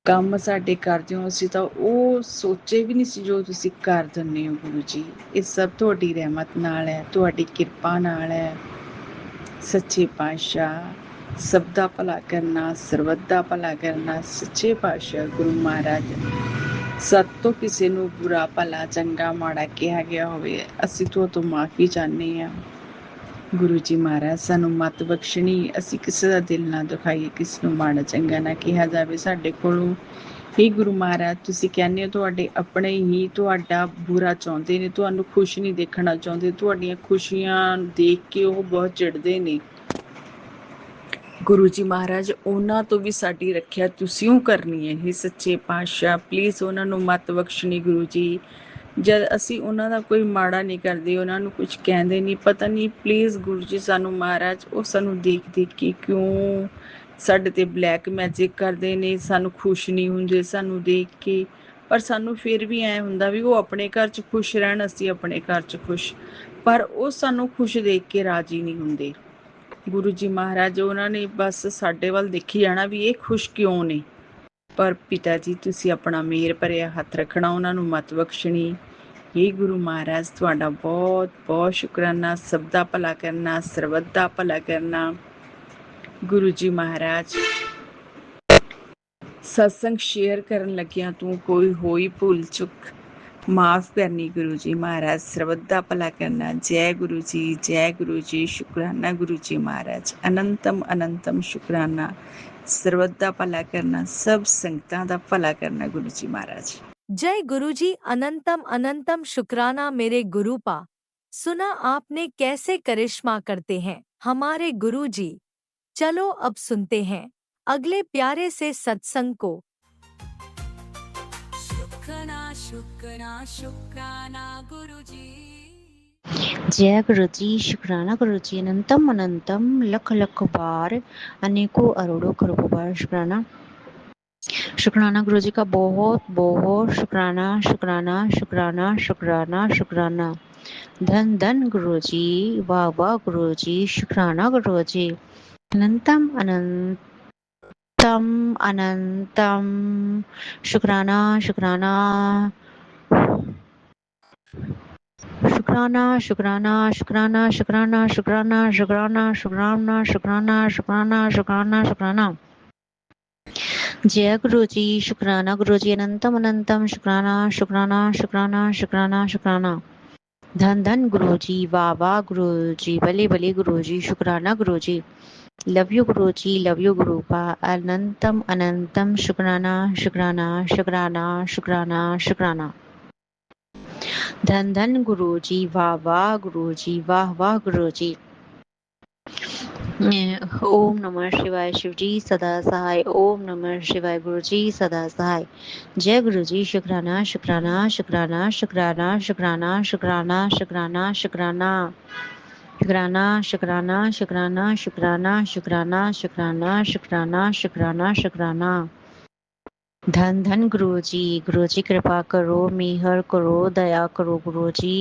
S6: ਕੰਮ ਸਾਡੇ ਕਰਦੇ ਹੋ ਅਸੀਂ ਤਾਂ ਉਹ ਸੋਚੇ ਵੀ ਨਹੀਂ ਸੀ ਜੋ ਤੁਸੀਂ ਕਰ ਦਿੰਦੇ ਹੋ ਗੁਰੂ ਜੀ। ਇਹ ਸਭ ਤੁਹਾਡੀ ਰਹਿਮਤ ਨਾਲ ਹੈ, ਤੁਹਾਡੀ ਕਿਰਪਾ ਨਾਲ ਹੈ ਸੱਚੇ ਪਾਤਸ਼ਾਹ। ਸਭ ਦਾ ਭਲਾ ਕਰਨਾ, ਸਰਬੱਤ ਦਾ ਭਲਾ ਕਰਨਾ ਸੱਚੇ ਪਾਤਸ਼ਾਹ ਗੁਰੂ ਮਹਾਰਾਜ। ਸਾਤੋਂ ਕਿਸੇ ਨੂੰ ਬੁਰਾ ਭਲਾ ਚੰਗਾ ਮਾੜਾ ਕਿਹਾ ਗਿਆ ਹੋਵੇ ਅਸੀਂ ਤੋਂ ਮਾਫੀ ਚਾਹੁੰਦੇ ਹਾਂ ਗੁਰੂ ਜੀ ਮਹਾਰਾਜ। ਸਾਨੂੰ ਮਤ ਬਖਸ਼ਣੀ, ਅਸੀਂ ਕਿਸੇ ਦਾ ਦਿਲ ਨਾ ਦੁਖਾਈਏ, ਕਿਸੇ ਨੂੰ ਮਾੜਾ ਚੰਗਾ ਨਾ ਕਿਹਾ ਜਾਵੇ ਸਾਡੇ ਕੋਲੋਂ। ਹੀ ਗੁਰੂ ਮਹਾਰਾਜ ਤੁਸੀਂ ਕਹਿੰਦੇ ਹੋ ਤੁਹਾਡੇ ਆਪਣੇ ਹੀ ਤੁਹਾਡਾ ਬੁਰਾ ਚਾਹੁੰਦੇ ਨੇ, ਤੁਹਾਨੂੰ ਖੁਸ਼ ਨਹੀਂ ਦੇਖਣਾ ਚਾਹੁੰਦੇ। ਤੁਹਾਡੀਆਂ ਖੁਸ਼ੀਆਂ ਦੇਖ ਕੇ ਉਹ ਬਹੁਤ ਚਿੜਦੇ ਨੇ ਗੁਰੂ ਜੀ ਮਹਾਰਾਜ। ਉਹਨਾਂ ਤੋਂ ਵੀ ਸਾਡੀ ਰੱਖਿਆ ਤੁਸੀਂ ਓ ਕਰਨੀ ਹੈ ਇਹ ਸੱਚੇ ਪਾਤਸ਼ਾਹ। ਪਲੀਜ਼ ਉਹਨਾਂ ਨੂੰ ਮਤ ਬਖਸ਼ਣੀ ਗੁਰੂ ਜੀ। ਜਦ ਅਸੀਂ ਉਹਨਾਂ ਦਾ ਕੋਈ ਮਾੜਾ ਨਹੀਂ ਕਰਦੇ, ਉਹਨਾਂ ਨੂੰ ਕੁਝ ਕਹਿੰਦੇ ਨਹੀਂ, ਪਤਾ ਨਹੀਂ ਪਲੀਜ਼ ਗੁਰੂ ਜੀ ਸਾਨੂੰ ਮਹਾਰਾਜ ਉਹ ਸਾਨੂੰ ਦੇਖ ਦੇਖ ਕੇ ਕਿਉਂ ਸਾਡੇ ਤੇ ਬਲੈਕ ਮੈਜਿਕ ਕਰਦੇ ਨੇ। ਸਾਨੂੰ ਖੁਸ਼ ਨਹੀਂ ਹੁੰਦੇ ਸਾਨੂੰ ਦੇਖ ਕੇ, ਪਰ ਸਾਨੂੰ ਫਿਰ ਵੀ ਐਂ ਹੁੰਦਾ ਵੀ ਉਹ ਆਪਣੇ ਘਰ 'ਚ ਖੁਸ਼ ਰਹਿਣ, ਅਸੀਂ ਆਪਣੇ ਘਰ 'ਚ ਖੁਸ਼, ਪਰ ਉਹ ਸਾਨੂੰ ਖੁਸ਼ ਦੇਖ ਕੇ ਰਾਜੀ ਨਹੀਂ ਹੁੰਦੇ ਗੁਰੂ ਜੀ ਮਹਾਰਾਜ। ਉਹਨਾਂ ਨੇ ਬਸ ਸਾਡੇ ਵੱਲ ਦੇਖੀ ਜਾਣਾ ਵੀ ਇਹ ਖੁਸ਼ ਕਿਉਂ ਨੇ। ਪਰ ਪਿਤਾ ਜੀ ਤੁਸੀਂ ਆਪਣਾ ਮਿਹਰ ਭਰਿਆ ਹੱਥ ਰੱਖਣਾ, ਉਹਨਾਂ ਨੂੰ ਮਤ ਬਖਸ਼ਣੀ। ਹੇ ਗੁਰੂ ਮਹਾਰਾਜ ਤੁਹਾਡਾ ਬਹੁਤ ਬਹੁਤ ਸ਼ੁਕਰਾਨਾ। ਸਭ ਦਾ ਭਲਾ ਕਰਨਾ, ਸਰਬੱਤ ਦਾ ਭਲਾ ਕਰਨਾ ਗੁਰੂ ਜੀ ਮਹਾਰਾਜ। ਸਤਸੰਗ ਸ਼ੇਅਰ ਕਰਨ ਲੱਗਿਆ ਤੂੰ ਕੋਈ ਹੋਈ ਭੁੱਲ ਚੁੱਕ ਮਾਫ ਕਰਨੀ ਗੁਰੂ ਜੀ ਮਹਾਰਾਜ। ਸਰਬੱਤ ਦਾ ਭਲਾ ਕਰਨਾ। ਜੈ ਗੁਰੂ ਜੀ, ਜੈ ਗੁਰੂ ਜੀ। ਸ਼ੁਕਰਾਨਾ ਗੁਰੂ ਜੀ ਮਹਾਰਾਜ। ਅਨੰਤਮ ਅਨੰਤਮ ਸ਼ੁਕਰਾਨਾ। ਸਰਬੱਤ ਦਾ ਭਲਾ ਕਰਨਾ, ਸਭ ਸੰਗਤਾਂ ਦਾ ਭਲਾ ਕਰਨਾ ਗੁਰੂ ਜੀ ਮਹਾਰਾਜ।
S4: जय गुरुजी, अनंतम अनंतम शुक्राना मेरे गुरुपा। सुना आपने कैसे करिश्मा करते हैं हमारे गुरुजी। चलो अब सुनते हैं अगले प्यारे से सत्संग को।
S3: शुक्राना शुक्राना शुक्राना गुरुजी।
S7: जय गुरु जी, शुक्राना गुरु जी। अनंतम अनंतम लख लख बार, अनेकों अरोड़ों करोड़ों बार शुक्राना। शुक्राना गुरुजी का बहुत बहुत शुक्राना शुक्राना शुक्राना शुक्राना शुक्राना। धन धन गुरुजी, वाह वाह गुरुजी, शुक्राना गुरुजी। अनंतम अनंतम अनंतम शुक्राना शुक्राना शुक्राना शुक्राना शुक्राना शुक्राना शुक्राना शुक्राना शुक्राना शुक्राना शुक्राना शुक्राना शुक्राना। जय गुरुजी, शुक्राना गुरुजी, अनंतम अनंतम शुक्राना शुक्राना शुक्राना शुक्राना शुक्राना। धन धन गुरुजी, वाह वाह गुरुजी, भले भले गुरुजी, शुक्राना गुरुजी। लव यू गुरुजी, लव यू गुरुपा। अनंतम अनंतम शुक्राना शुक्राना शुक्राना शुक्राना शुक्राना। धन धन गुरुजी, वाह वाह गुरुजी, वाह वाह गुरुजी। ओम नमः शिवाय, शिवजी सदा सहाय। ओम नमः शिवाय, गुरुजी सदा सहाय। जय गुरुजी, शुक्राना शुक्राना शुक्राना शुक्राना शुक्राना शुक्राना शुक्राना शुक्राना शुक्राना शुक्राना शुक्राना शुक्राना शुक्राना शुक्राना शुक्राना शुक्राना शुक्राना। धन धन गुरुजी, गुरुजी कृपा करो, मेहर करो, दया करो गुरुजी।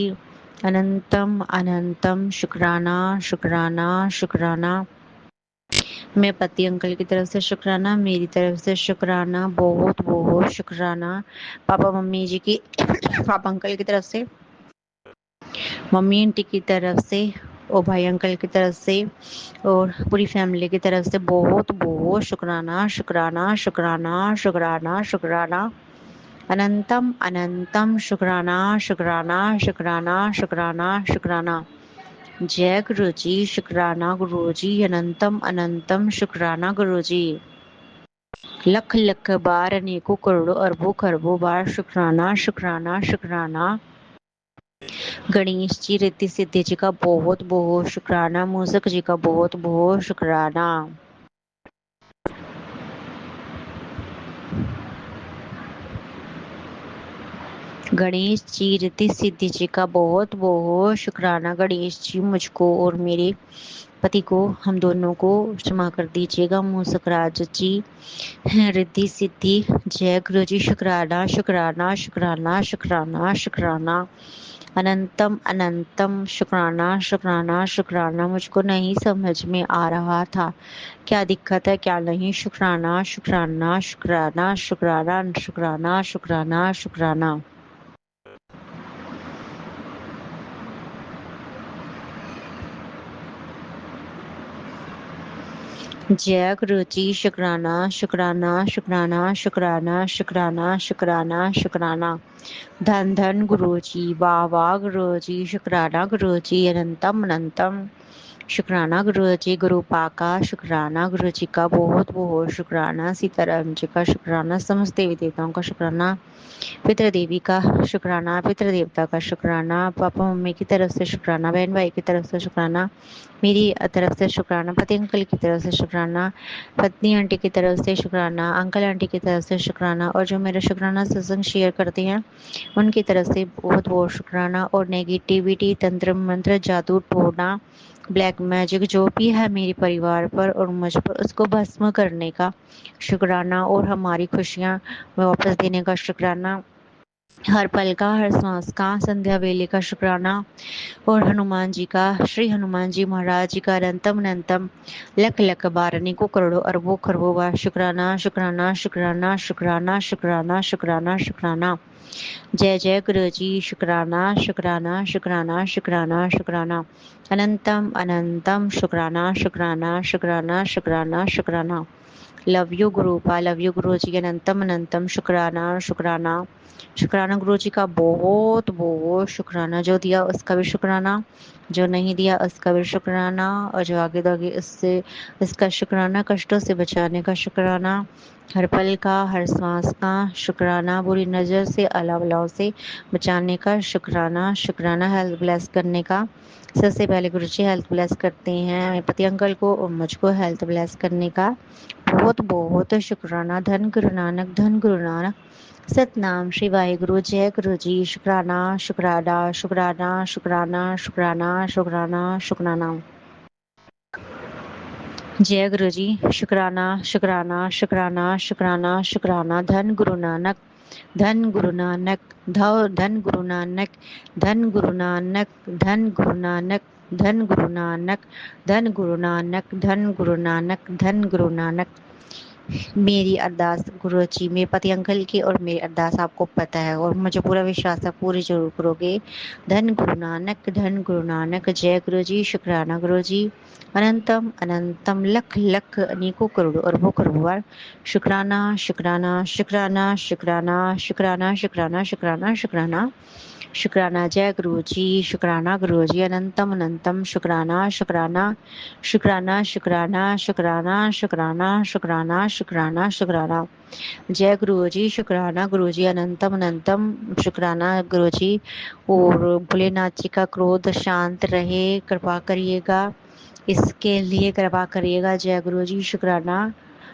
S7: अनंतम अनंतम शुक्राना शुक्राना शुक्राना। मैं पति अंकल की तरफ से शुक्राना, मेरी तरफ से शुक्राना, बहुत बहुत शुक्राना। पापा मम्मी जी की पापा अंकल की तरफ से, मम्मी आंटी की तरफ से और भाई अंकल की तरफ से और पूरी फैमिली की तरफ से बहुत बहुत शुक्राना शुक्राना शुक्राना शुक्राना शुक्राना। अनंतम अनंतम शुक्राना शुक्राना शुक्राना शुक्राना शुक्राना। जय गुरुजी, शुक्राना गुरुजी, अनंतम अनंतम शुक्राना गुरुजी। लख लख बार, अनेकों करोड़ों अरबों खरबों बार शुक्राना शुक्राना शुक्राना। गणेश जी, रिद्धि सिद्धि जी का बहुत बहुत शुक्राना, मूसक जी का बहुत बहुत शुक्राना। गणेश जी, रिद्धि सिद्धि जी का बहुत बहुत शुक्राना। गणेश जी, मुझको और मेरे पति को, हम दोनों को क्षमा कर दीजिएगा। मूसकराज जी, रिद्धि सिद्धि, जय गुरु जी, शुक्राना शुक्राना शुक्राना शुक्राना शुक्राना। अनंतम अनंतम शुक्राना शुक्राना शुक्राना। मुझको नहीं समझ में आ रहा था क्या दिक्कत है क्या नहीं। शुक्राना शुक्राना शुक्राना शुक्राना शुक्राना शुक्राना शुक्राना। जय गुरु जी, शुक्राना शुक्राना शुक्राना शुक्राना शुक्राना शुक्राना शुक्राना। धन धन गुरु जी, वाह वाह गुरु जी, शुक्राना गुरु जी, अनंतम अनंतम शुक्राना गुरु जी। गुरु पाका शुक्राना गुरु जी का बहुत बहुत शुक्राना। सीताराम जी का शुक्राना, समस्त देवी देवताओं का शुक्राना, पितृ देवी का शुक्राना, पितृ देवता का शुक्राना, पापा मम्मी की तरफ से शुक्राना, बहन भाई की तरफ से शुक्राना, मेरी तरफ से शुक्राना, पति अंकल की तरफ से शुक्राना, पत्नी आंटी की तरफ से शुक्राना, अंकल आंटी की तरफ से शुक्राना, और जो मेरा शुक्राना सत्संग शेयर करते हैं उनकी तरफ से बहुत बहुत शुक्राना। और नेगेटिविटी, तंत्र मंत्र, जादू टोना, ब्लैक मैजिक जो भी है मेरे परिवार पर और मुझ पर, उसको भस्म करने का शुक्राना और हमारी खुशियाँ वापस देने का शुक्राना। हर पल का, हर सांस का, संध्या वेले का शुक्राना। और हनुमान जी का, श्री हनुमान जी महाराज जी का अनंतम अनंतम लख लख बार, अनेकों करोड़ों अरबों खरबों बार शुक्राना शुक्राना शुक्राना शुक्राना शुक्राना शुक्राना शुक्राना। जय जय गुरु जी, शुक्राना शुक्राना शुक्राना शुक्राना शुक्राना। अनंतम अनंतम शुक्राना शुक्राना शुक्राना शुक्राना शुक्राना। लव यू गुरुपा, लव यू गुरु जी, अनंतम अनंतम शुक्राना शुक्राना शुक्राना। गुरु जी का बहुत बहुत शुक्राना। जो दिया उसका भी शुक्राना, जो नहीं दिया उसका भी शुक्राना, और जो आगे दोगे उससे उसका शुक्राना। कष्टों से बचाने का शुक्राना, हर पल का, हर सांस का शुक्राना। बुरी नज़र से, अलाव से बचाने का शुक्राना शुक्राना। हेल्थ ब्लेस करने का, सबसे पहले गुरु जी हेल्थ ब्लेस करते हैं मेरे पति अंकल को और मुझको हेल्थ ब्लेस करने का बहुत बहुत शुक्राना। धन गुरु नानक, धन गुरु नानक, सतनाम श्री वाहिगुरु। जय गुरु जी, शुक्राना शुक्राना शुक्राना शुक्राना शुक्राना शुक्राना शुक्राना। जय गुरु जी। शुक्राना शुक्राना शुक्राना शुक्राना शुक्राना। धन गुरु नानक, धन गुरु नानक, धन गुरु नानक, धन गुरु नानक, धन गुरु नानक, धन गुरु नानक, धन गुरु नानक, धन गुरु नानक, धन गुरु नानक। मेरी अरदास गुरु जी, मेरे पति अंकल की और मेरी अरदास आपको पता है और मुझे पूरा विश्वास है पूरी जरूर करोगे। धन गुरु नानक, धन गुरु नानक। जय गुरु जी। शुक्राना गुरु जी। अनंतम अनंतम लख लख अनेकों करोड़ों अरबों करोड़ों बार शुक्राना शुक्राना शुक्राना शुक्राना शुक्राना शुक्राना शुक्राना शुक्राना शुक्राना। जय गुरु जी। शुक्राना गुरु जी। अनंतम अनंतम शुक्राना शुक्राना शुक्राना शुक्राना शुक्राना शुक्राना शुक्राना शुक्राना शुक्राना। जय गुरु जी। शुक्राना गुरु जी। अनंतम अनंतम शुक्राना गुरु जी। और भोलेनाथ जी का क्रोध शांत रहे, कृपा करिएगा, इसके लिए कृपा करिएगा। जय गुरु जी। शुक्राना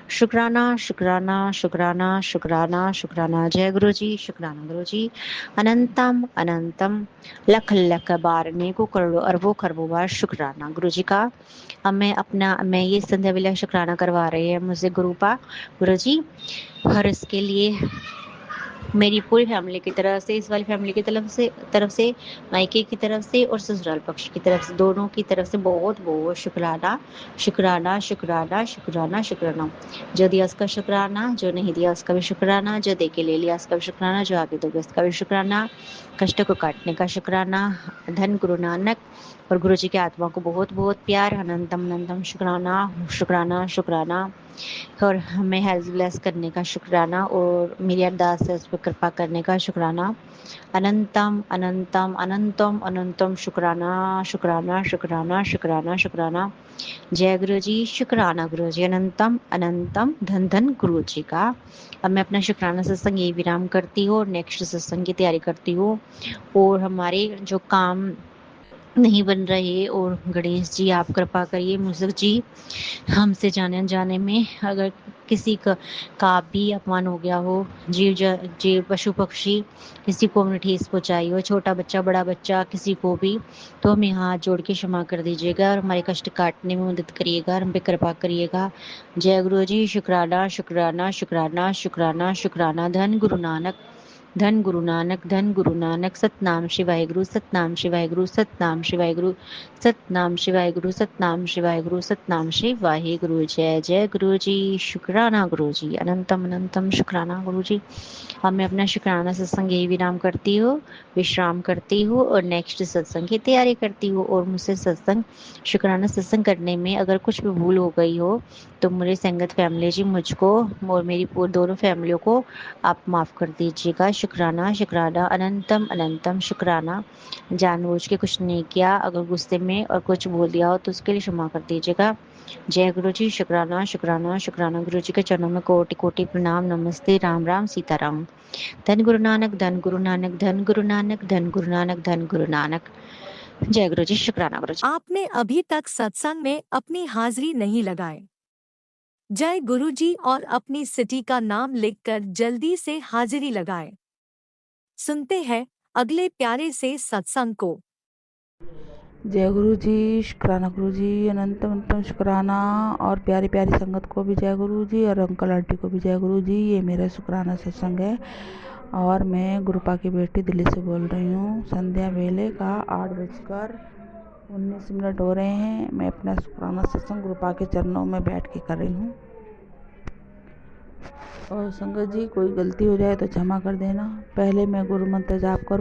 S7: शुक्राना शुक्राना शुक्राना शुक्राना शुक्राना। जय गुरु जी। शुक्राना गुरु जी। अनंतम अनंतम लख लख बार अनेकों करोड़ों अरबों खरबों बार शुक्राना गुरु जी का। अब मैं ये संध्या विलय शुक्राना करवा रही है मुझसे गुरु जी। हर इसके लिए मेरी पूरी फैमिली की तरफ से, इस वाली फैमिली की तरफ से मायके की तरफ से और ससुराल पक्ष की तरफ से, दोनों की तरफ से बहुत बहुत शुक्राना शुक्राना शुक्राना शुक्राना शुक्राना। जो दिया उसका शुक्राना, जो नहीं दिया उसका भी शुक्राना, जो दे के ले लिया उसका भी शुक्राना, जो आगे दोगे उसका भी शुक्राना, कष्ट को काटने का शुक्राना। धन गुरु नानक। और गुरु जी की आत्मा को बहुत बहुत प्यार। अनंतम अनंतम शुक्राना शुक्राना शुक्राना। और हमें हेल्थ ब्लेस करने का शुक्राना और मेरी अरदास है उस पर कृपा करने का शुक्राना। अनंतम अनंतम अनंतम अनंतम शुक्राना शुक्राना शुक्राना शुक्राना शुक्राना। जय गुरु जी। शुक्राना गुरु जी। अनंतम अनंतम धन धन गुरु जी का। अब मैं अपना शुक्राना सत्संग यही विराम करती हूँ और नेक्स्ट सत्संग की तैयारी करती हूँ। और हमारे जो काम नहीं बन रहे, और गणेश जी आप कृपा करिए मुझे जी, हमसे जाने अनजाने में अगर किसी का भी अपमान हो गया हो, जीव पशु पक्षी किसी को हमने ठेस पहुंचाई हो, छोटा बच्चा बड़ा बच्चा किसी को भी, तो हमें हाथ जोड़ के क्षमा कर दीजिएगा और हमारे कष्ट काटने में मदद करिएगा और हम पे कृपा करिएगा। जय गुरु जी। शुक्राना शुक्राना शुक्राना शुक्राना शुक्राना। धन गुरु नानक, धन गुरु नानक, धन गुरु नानक। सतनाम शिवाय गुरु, सतनाम शिवाय गुरु, सतनाम शिवाय गुरु, सतनाम शिवाय गुरु, सतनाम शिवाय गुरु, सतनाम शिवाय गुरु। जय जय गुरु जी। शुक्राना गुरु जी। अनंतम अनंतम शुक्राना गुरु जी। अब मैं अपना शुक्राना सत्संग यही विश्राम करती हूँ और नेक्स्ट सत्संग की तैयारी करती हूँ। और मुझसे शुक्राना सत्संग करने में अगर कुछ भी भूल हो गई हो तो मेरी संगत फैमिली जी मुझको और मेरी दोनों फैमिलियों को आप माफ़ कर दीजिएगा। शुक्राना शुक्राना। अनंतम अनंतम शुक्राना। जानबूझ के कुछ नहीं किया, अगर गुस्से में और कुछ बोल दिया हो तो उसके लिए क्षमा कर दीजिएगा। जय गुरु जी। शुक्राना शुक्राना शुक्राना। गुरु जी के चरणों में कोटि कोटि प्रणाम। नमस्ते। राम राम सीताराम। धन गुरु नानक, धन गुरु नानक, धन गुरु नानक, धन गुरु नानक, धन गुरु नानक। जय गुरु जी। शुक्राना गुरु जी।
S4: आपने अभी तक सत्संग में अपनी हाजिरी नहीं लगाए। जय गुरु जी और अपनी सिटी का नाम लिखकर जल्दी से हाजिरी लगाएं। सुनते हैं अगले प्यारे से सत्संग को।
S2: जय गुरु जी। शुक्राना गुरु जी। अनंतम अनंतम शुक्राना। और प्यारी प्यारी संगत को भी जय गुरु जी और अंकल आंटी को भी जय गुरु जी। ये मेरा शुक्राना सत्संग है और मैं गुरुपा की बेटी दिल्ली से बोल रही हूँ। संध्या वेले का 8:19 हो रहे हैं। मैं अपना शुक्राना सत्संग गुरुपा के चरणों में बैठ के कर रही हूँ। और संगत जी, कोई गलती हो जाए तो क्षमा कर देना। पहले मैं गुरु मंत्र जाप कर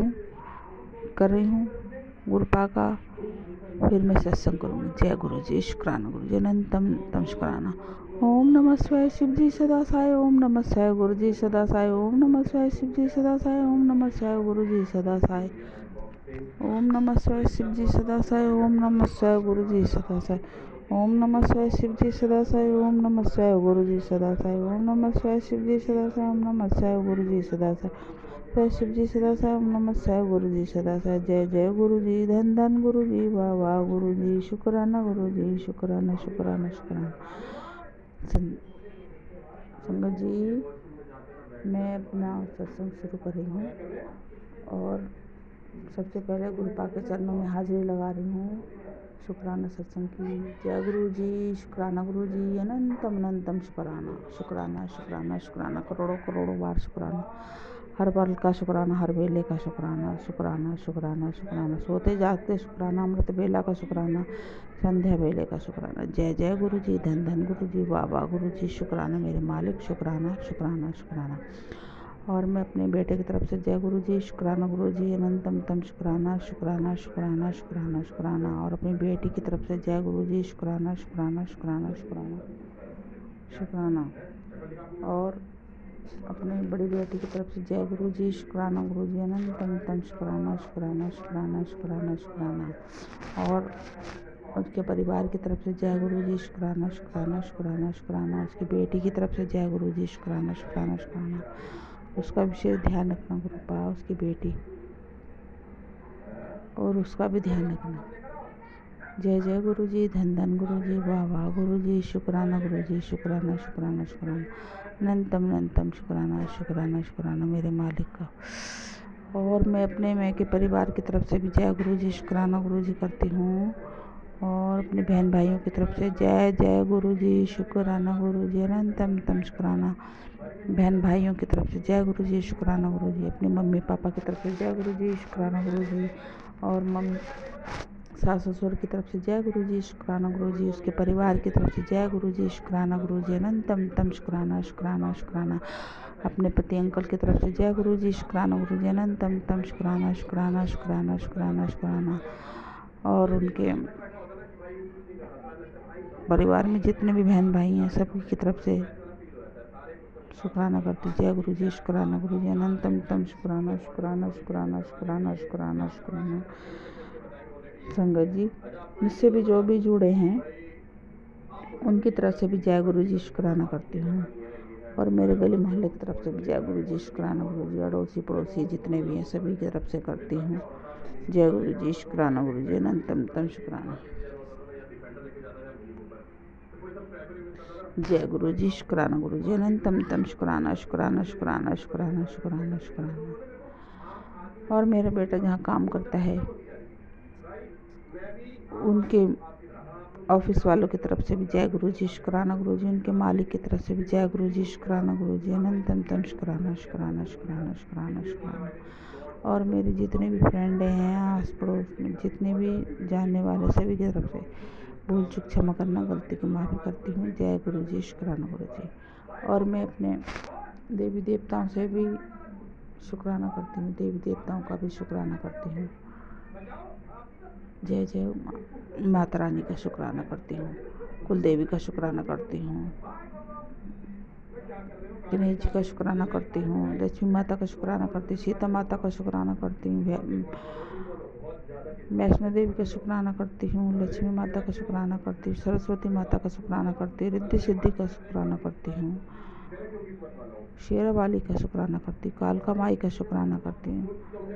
S2: रही हूँ गुरुपा का, फिर मैं सत्संग करूँगी। जय गुरु जी। शुक्राना गुरु जी। अनंतम तम शुक्राना। ओम नमः शिवाय शिव जी सदा साई। ओम नमः शिवाय गुरु जी सदा साई। ओम नमः शिवाय शिव जी सदा साई। ओम नमः शिवाय गुरु जी सदा साई। ओम नमः शिवाय शिव जी सदा साई। ओम नमः शिवाय गुरु जी सदा साई। ओम नमः शिवाय शिव जी सदा साई। ओम नमः शिवाय गुरु जी सदा साई। ओम नमः शिवाय शिव जी सदा साई। ओम नमः शिवाय गुरु जी सदा साई। जय शिव जी सदा साई। ओम नमः शिवाय गुरु जी सदा साई। जय जय गुरु जी। धन धन गुरु जी। वाह वाह गुरु जी। शुक्राना गुरु जी। शुक्राना शुक्राना शुक्राना। संगत जी, मैं अपना सत्संग शुरू कर रही हूँ और सबसे पहले गुरुपा के चरणों में हाजिरी लगा रही हूँ शुक्राना सत्संग की। जय गुरु जी, शुक्राना गुरु जी, अनंतम अनंतम शुक्राना, शुक्राना शुक्राना शुक्राना, करोड़ों करोड़ों बार शुक्राना, हर पल का शुक्राना, हर वेले का शुक्राना, शुक्राना शुक्राना शुक्राना, सोते जागते शुक्राना, अमृत बेला का शुक्राना, संध्या बेले का शुक्राना। जय जय गुरु जी, धन धन गुरु जी, बाबा गुरु जी, शुक्राना मेरे मालिक, शुक्राना शुक्राना शुक्राना। और मैं अपने बेटे की तरफ से जय गुरु जी, शुक्राना गुरु जी, अनंतम तम शुक्राना, शुक्राना शुक्राना शुक्राना शुक्राना। और अपनी बेटी की तरफ से जय गुरु जी, शुक्राना शुक्राना शुक्राना शुक्राना शुक्राना। और अपने बड़ी बेटी की तरफ से जय गुरु जी, शुक्राना गुरु जी, अनंतम तम शुक्राना शुक्राना शुक्राना शुक्राना शुक्राना। और उसके परिवार की तरफ से जय गुरु जी, शुक्राना शुक्राना शुक्राना शुक्राना। उसकी बेटी की तरफ से जय गुरु जी, शुक्राना शुक्राना शुक्राना। उसका विशेष ध्यान रखना गुरुपा, उसकी बेटी और उसका भी ध्यान रखना। जय जय गुरु जी, धन धन गुरु जी, वाह वाह गुरु जी, शुक्राना गुरु जी, शुक्राना शुक्राना शुक्राना, अनंतम अनंतम शुक्राना शुक्राना शुक्राना मेरे मालिक का। और मैं अपने मैं के परिवार की तरफ से भी जय गुरु जी, शुक्राना गुरु जी करती हूँ। और अपने बहन भाइयों की तरफ से जय जय गुरु जी, शुक्राना गुरु जी, अनंतम तम शुक्राना। बहन भाइयों की तरफ से जय गुरु जी, शुक्राना गुरु जी। अपने मम्मी पापा की तरफ से जय गुरु जी, शुक्राना गुरु जी। और मम्मी सास ससुर की तरफ से जय गुरु जी, शुक्राना गुरु जी। उसके परिवार की तरफ से जय गुरु जी, शुक्राना गुरु जी, अनंतम तम शुक्राना शुक्राना शुक्राना। अपने पति अंकल की तरफ से जय गुरु जी, शुक्राना गुरु जी, अनंतम तम शुक्राना शुक्राना शुक्राना शुक्राना शुक्राना। और उनके परिवार में जितने भी बहन भाई हैं सभी की तरफ से शुक्राना करती जय गुरु जी, शुक्राना गुरु जी, अनंतम तम शुक्राना शुक्राना शुक्राना शुक्राना शुक्राना शुक्राना। संगत जी, मुझसे भी जो भी जुड़े हैं उनकी तरफ से भी जय गुरु जी, शुक्राना करती हूँ। और मेरे गली मोहल्ले की तरफ से भी जय गुरु जी, शुक्राना गुरु जी। अड़ोसी पड़ोसी जितने भी हैं सभी की तरफ से करती हूँ जय गुरु जी, शुक्राना गुरु जी, अनंतम तम शुक्राना। जय गुरु जी, शुक्राना गुरु जी, अनंतम तम शुक्राना शुक्राना शुक्राना शुक्राना शुक्राना शुक्राना। और मेरा बेटा जहाँ काम करता है उनके ऑफिस वालों की तरफ से भी जय गुरु जी, शुक्राना गुरु जी। उनके मालिक की तरफ से भी जय गुरु जी, शुक्राना गुरु जी, अनंतम तम शुक्राना शुक्राना शुक्राना शुक्राना शुक्राना। और मेरे जितने भी फ्रेंड हैं आस पड़ोस में जितने भी जानने वाले सभी की तरफ से भूल चूक क्षमा करना, गलती की माफ़ी करती हूँ जय गुरु जी, शुक्राना गुरु जी। और मैं अपने देवी देवताओं से भी शुक्राना करती हूँ, देवी देवताओं का भी शुक्राना करती हूँ। जय जय माता रानी का शुक्राना करती हूँ, कुल देवी का शुक्राना करती हूँ, गणेश जी का शुक्राना करती हूँ, लक्ष्मी माता का शुक्राना करती हूँ, सीता माता का शुक्राना करती हूँ, वैष्णो देवी का शुक्राना करती हूँ, लक्ष्मी माता का शुक्राना करती हूँ, सरस्वती माता का शुक्राना करती हूँ, रिद्धि सिद्धि का शुक्राना करती हूँ, शेरा वाली का शुक्राना करती हूँ, कालका माई का शुक्राना करती हूँ,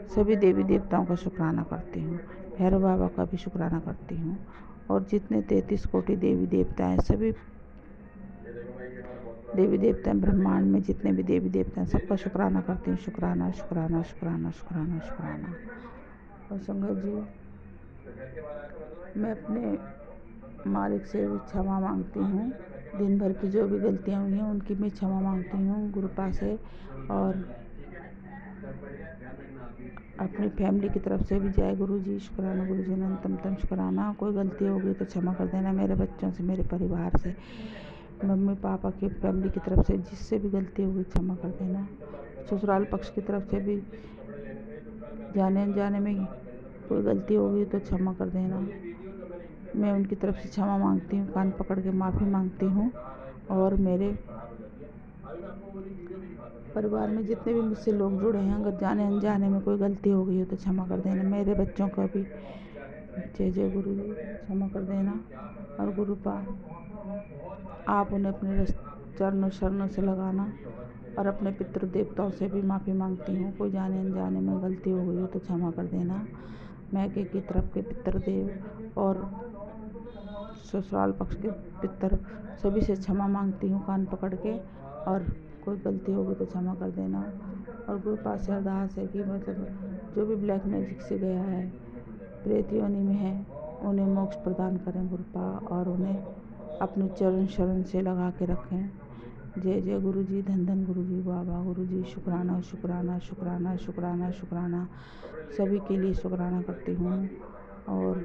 S2: सभी देवी देवताओं का शुक्राना करती हूँ, भैरव बाबा का भी शुक्राना करती हूँ। और जितने 33 कोटि देवी देवता हैं सभी देवी देवता ब्रह्मांड में जितने भी देवी देवता हैं सबका शुक्राना करती हूँ, शुक्राना शुक्राना शुक्राना शुक्राना शुक्राना। और संगत जी, मैं अपने मालिक से क्षमा मांगती हूँ, दिन भर की जो भी गलतियाँ हुई हैं उनकी मैं क्षमा मांगती हूँ गुरुपा से। और अपनी फैमिली की तरफ से भी जय गुरु जी, शुक्राना गुरु जी, अनंतम तम शुक्राना। कोई गलती हो गई तो क्षमा कर देना, मेरे बच्चों से, मेरे परिवार से, मम्मी पापा की फैमिली की तरफ से जिससे भी गलती हो गई क्षमा कर देना। ससुराल पक्ष की तरफ से भी जाने अनजाने में कोई गलती हो गई तो क्षमा कर देना, मैं उनकी तरफ से क्षमा मांगती हूँ, कान पकड़ के माफ़ी मांगती हूँ। और मेरे परिवार में जितने भी मुझसे लोग जुड़े हैं अगर जाने अनजाने में कोई गलती हो गई हो तो क्षमा कर देना, मेरे बच्चों का भी जय जय गुरु जी, क्षमा कर देना। और गुरुपा आप उन्हें अपने चरणों शरणों से लगाना। और अपने पितृ देवताओं से भी माफ़ी मांगती हूँ, कोई जाने अनजाने में गलती हो गई हो तो क्षमा कर देना। मैके की तरफ के पितृदेव और ससुराल पक्ष के पितर सभी से क्षमा मांगती हूँ कान पकड़ के, और कोई गलती होगी तो क्षमा कर देना। और गुरुपा से अरदास है कि मतलब
S8: जो भी ब्लैक मैजिक से गया है, प्रेत योनि में है, उन्हें मोक्ष प्रदान करें गुरुपा, और उन्हें अपने चरण शरण से लगा के रखें। जय जय गुरु जी, धन धन गुरु जी, बाबा गुरु जी, शुक्राना शुक्राना शुक्राना शुक्राना शुक्राना, सभी के लिए शुक्राना करती हूँ और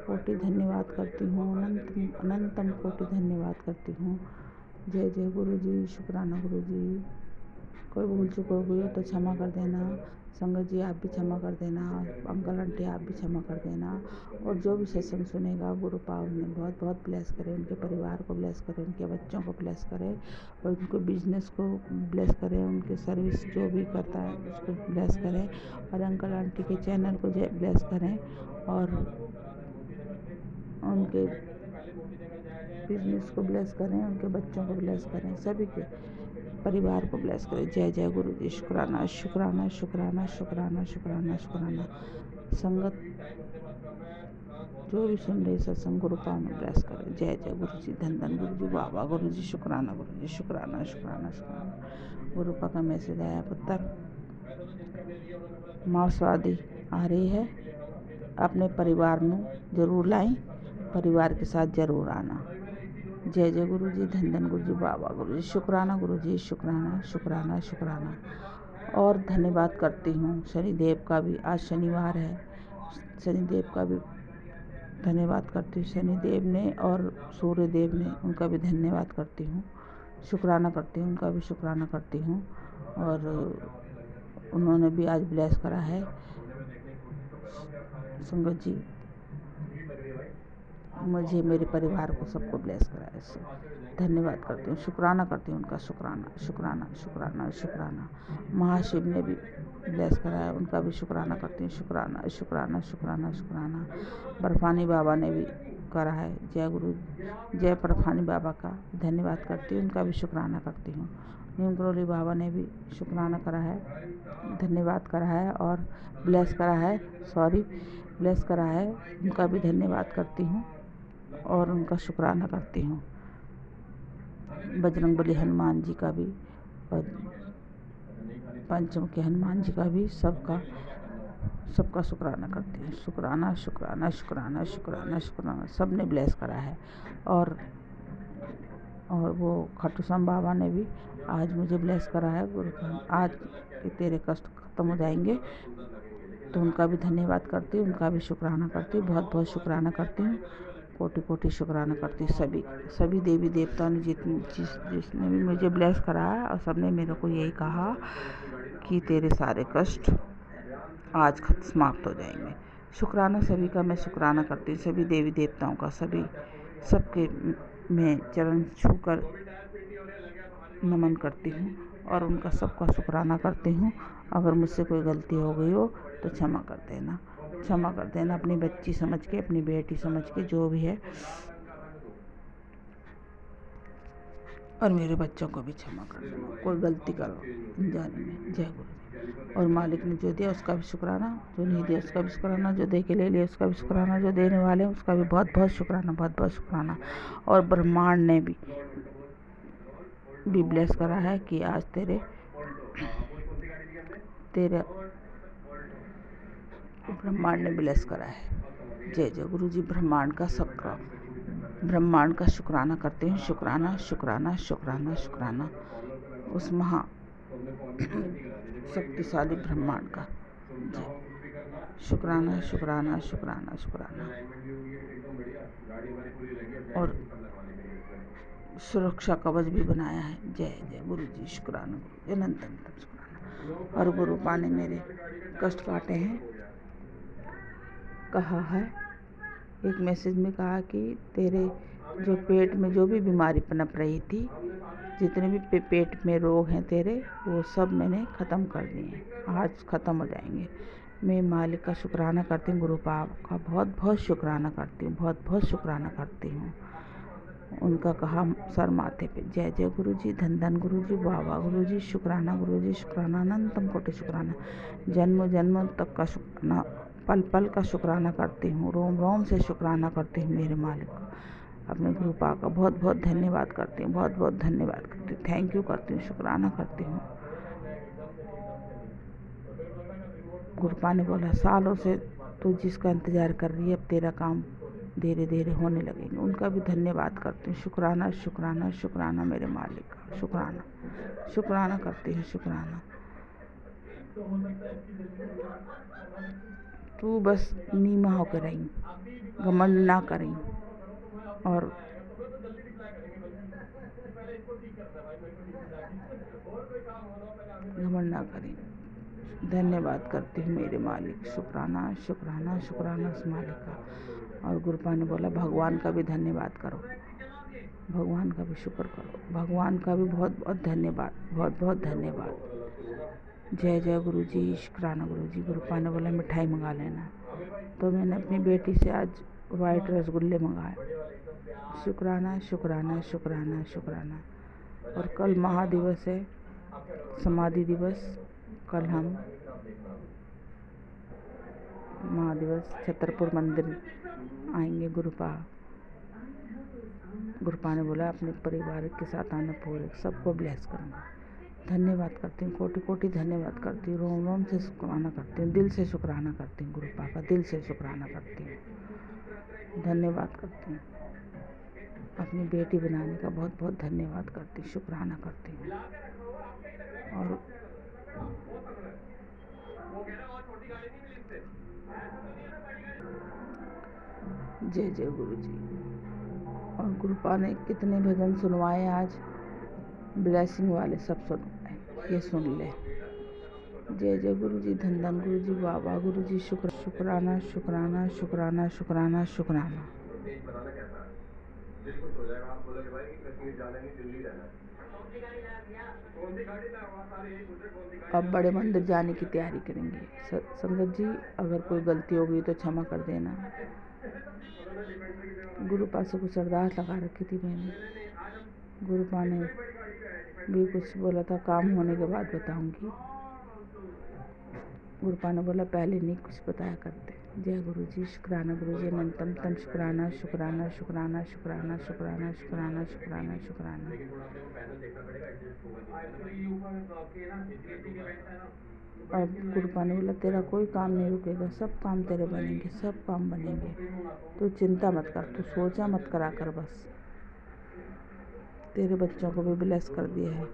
S8: कोटि धन्यवाद करती हूँ, अनंतम कोटि धन्यवाद करती हूँ। जय जय गुरु जी, शुक्राना गुरु जी। कोई भूल चूक हो गई हो तो क्षमा कर देना। संगत जी आप भी क्षमा कर देना, अंकल आंटी आप भी क्षमा कर देना। और जो भी सत्संग सुनेगा गुरु पाव ने बहुत बहुत ब्लेस करे, उनके परिवार को ब्लेस करे, उनके बच्चों को ब्लेस करे और उनको बिजनेस को ब्लेस करे, उनके सर्विस जो भी करता है उसको ब्लेस करें और अंकल आंटी के चैनल को ब्लेस करें और उनके बिजनेस को ब्लेस करें, उनके बच्चों को ब्लेस करें, सभी के परिवार को ब्लेस करें। जय जय गुरु जी, शुक्राना शुक्राना शुक्राना शुक्राना शुक्राना शुक्राना। संगत जो भी सुन रही सत्संग गुरु पाव में ब्लेस करें। जय जय गुरु जी, धन धन गुरु जी, बाबा गुरु जी, शुक्राना गुरु जी, शुक्राना शुक्राना शुक्राना। गुरु पा का मैसेज आया, पुत्र मांसवादी आ रही है, अपने परिवार में जरूर लाएं, परिवार के साथ जरूर आना। जय जय गुरु जी, धन धन गुरु जी, बाबा गुरु जी, शुक्राना गुरु जी, शुक्राना शुक्राना शुक्राना। और धन्यवाद करती हूँ शनिदेव का भी, आज शनिवार है, शनिदेव का भी धन्यवाद करती हूँ। शनिदेव ने और सूर्य देव ने, उनका भी धन्यवाद करती हूँ, शुक्राना करती हूँ, उनका भी शुक्राना करती हूँ। और उन्होंने भी आज ब्लेस करा है। संगत जी मुझे, मेरे परिवार को, सबको ब्लेस करा है, इससे धन्यवाद करती हूँ, शुक्राना करती हूँ उनका, शुक्राना शुक्राना शुक्राना शुक्राना। महाशिव ने भी ब्लेस करा है, उनका भी शुक्राना करती हूँ, शुक्राना शुक्राना शुक्राना शुक्राना। बर्फानी बाबा ने भी करा है, जय गुरु जय बर्फानी बाबा का धन्यवाद करती हूँ, उनका भी शुक्राना करती हूँ। नीम करोली बाबा ने भी शुक्राना करा है, धन्यवाद करा है और ब्लेस करा है, ब्लेस करा है, उनका भी धन्यवाद करती हूँ और उनका शुक्राना करती हूँ। बजरंगबली हनुमान जी का भी और पंचमुखी हनुमान जी का भी, सबका शुक्राना करती हूँ। शुक्राना शुक्राना शुक्राना शुक्राना शुक्राना, सब ने ब्लेस करा है। और वो खाटू श्याम बाबा ने भी आज मुझे ब्लेस करा है, आज के तेरे कष्ट खत्म हो जाएंगे, तो उनका भी धन्यवाद करती हूँ, उनका भी शुक्राना करती हूँ, बहुत बहुत शुक्राना करती हूँ, कोटि कोटि शुक्राना करती हूँ। सभी देवी देवताओं ने जिसने भी मुझे ब्लेस करा है, और सबने मेरे को यही कहा कि तेरे सारे कष्ट आज समाप्त हो जाएंगे। शुक्राना सभी का मैं शुक्राना करती हूँ, सभी देवी देवताओं का, सबके मैं चरण छूकर नमन करती हूँ और उनका सबका शुक्राना करती हूँ। अगर मुझसे कोई गलती हो गई हो तो क्षमा कर देना, अपनी बच्ची समझ के, अपनी बेटी समझ के, जो भी है, और मेरे बच्चों को भी क्षमा कर देना, कोई गलती करो अनजाने में। जय गुरु जी। और मालिक ने जो दिया उसका भी शुक्राना, जो नहीं दिया उसका भी शुक्राना, जो दे के ले लिया उसका भी शुक्राना, जो देने वाले हैं उसका भी बहुत बहुत शुक्राना, बहुत बहुत शुक्राना। और ब्रह्मांड ने भी ब्लेस करा है कि आज तेरे ब्रह्मांड ने ब्लेस करा है। जय जय गुरु जी, ब्रह्मांड का शुक्राना करते हैं, शुक्राना शुक्राना शुक्राना शुक्राना, उस महा शक्तिशाली ब्रह्मांड का शुक्राना शुक्राना शुक्राना शुक्राना। और सुरक्षा कवच भी बनाया है। जय जय गुरु जी, शुक्राना गुरु जी, अनंत शुक्राना। और गुरु पा ने मेरे कष्ट काटे हैं, कहा है एक मैसेज में, कहा कि तेरे जो पेट में जो भी बीमारी पनप रही थी, जितने भी पेट में रोग हैं तेरे, वो सब मैंने ख़त्म कर दिए, आज ख़त्म हो जाएंगे। मैं मालिक का शुक्राना करती हूँ, गुरु पाप का बहुत बहुत शुक्राना करती हूँ, बहुत बहुत शुक्राना करती हूँ। उनका कहा सर माथे पे। जय जय गुरु जी, धन धन गुरु जी, बाबा गुरु जी, शुक्राना गुरु जी, शुक्राना, अनंतम कोटि शुक्राना। जन्म जन्म तक का शुक्राना, पल पल का शुक्राना करती हूँ, रोम रोम से शुक्राना करती हूँ मेरे मालिक का, अपने गुरु पाक का बहुत बहुत धन्यवाद करती हूँ, बहुत बहुत धन्यवाद करती हूँ, थैंक यू करती हूँ, शुक्राना करती हूँ। गुरुपा ने बोला सालों से तू जिसका इंतज़ार कर रही है अब तेरा काम धीरे धीरे होने लगेंगे। उनका भी धन्यवाद करती हूँ। शुक्राना शुक्राना शुक्राना मेरे मालिक का, शुक्राना शुक्राना करती हूँ, शुक्राना। तू बस नीमा होकर रही, घमंड ना करी और घमंड ना करी। धन्यवाद करती हूँ मेरे मालिक, शुक्राना शुक्राना शुक्राना उस मालिक का। और गुरुपा ने बोला भगवान का भी धन्यवाद करो, भगवान का भी शुक्र करो, भगवान का भी बहुत बहुत धन्यवाद, बहुत बहुत धन्यवाद। जय जय गुरु जी, शुक्राना गुरु जी। गुरुपा ने बोला मिठाई मंगा लेना, तो मैंने अपनी बेटी से आज वाइट रसगुल्ले मंगाए। शुक्राना शुक्राना शुक्राना शुक्राना। और कल महादिवस है, समाधि दिवस। कल हम महादिवस छतरपुर मंदिर आएंगे। गुरुपा ने बोला अपने परिवार के साथ आना, पूरे सबको ब्लेस करूँगा। धन्यवाद करती हूँ, कोटि कोटि धन्यवाद करती हूँ, रोम रोम से शुक्राना करती हूँ, दिल से शुक्राना करती हूँ, गुरुपा का दिल से शुक्राना करती हूँ, धन्यवाद करती हूँ। अपनी बेटी बनाने का बहुत बहुत धन्यवाद करती हूँ, शुक्राना करती हूँ। और जय जय गुरु जी। और गुरुपा ने कितने भजन सुनवाए आज, ब्लेसिंग वाले सब सुनवाए, ये सुन ले। जय जय गुरु जी, धन धन गुरु जी, बाबा गुरु जी, शुक्राना शुक्राना शुक्राना शुक्राना शुक्राना। अब बड़े मंदिर जाने की तैयारी करेंगे। संगत जी अगर कोई गलती हो गई तो क्षमा कर देना। गुरुपा से कुछ अरदास लगा रखी थी मैंने, गुरुपा ने भी कुछ बोला था काम होने के बाद बताऊंगी। गुरुपा ने बोला पहले नहीं कुछ बताया करते। जय गुरु जी, शुक्राना गुरु जी, अनंतम तम शुक्राना शुक्राना शुक्राना शुक्राना शुक्राना शुक्राना शुक्राना शुक्राना। अब गुरुपा ने बोला तेरा कोई काम नहीं रुकेगा, सब काम तेरे बनेंगे, सब काम बनेंगे, तू चिंता मत कर, तू सोचा मत करा कर, बस तेरे बच्चों को भी ब्लेस कर दिया है।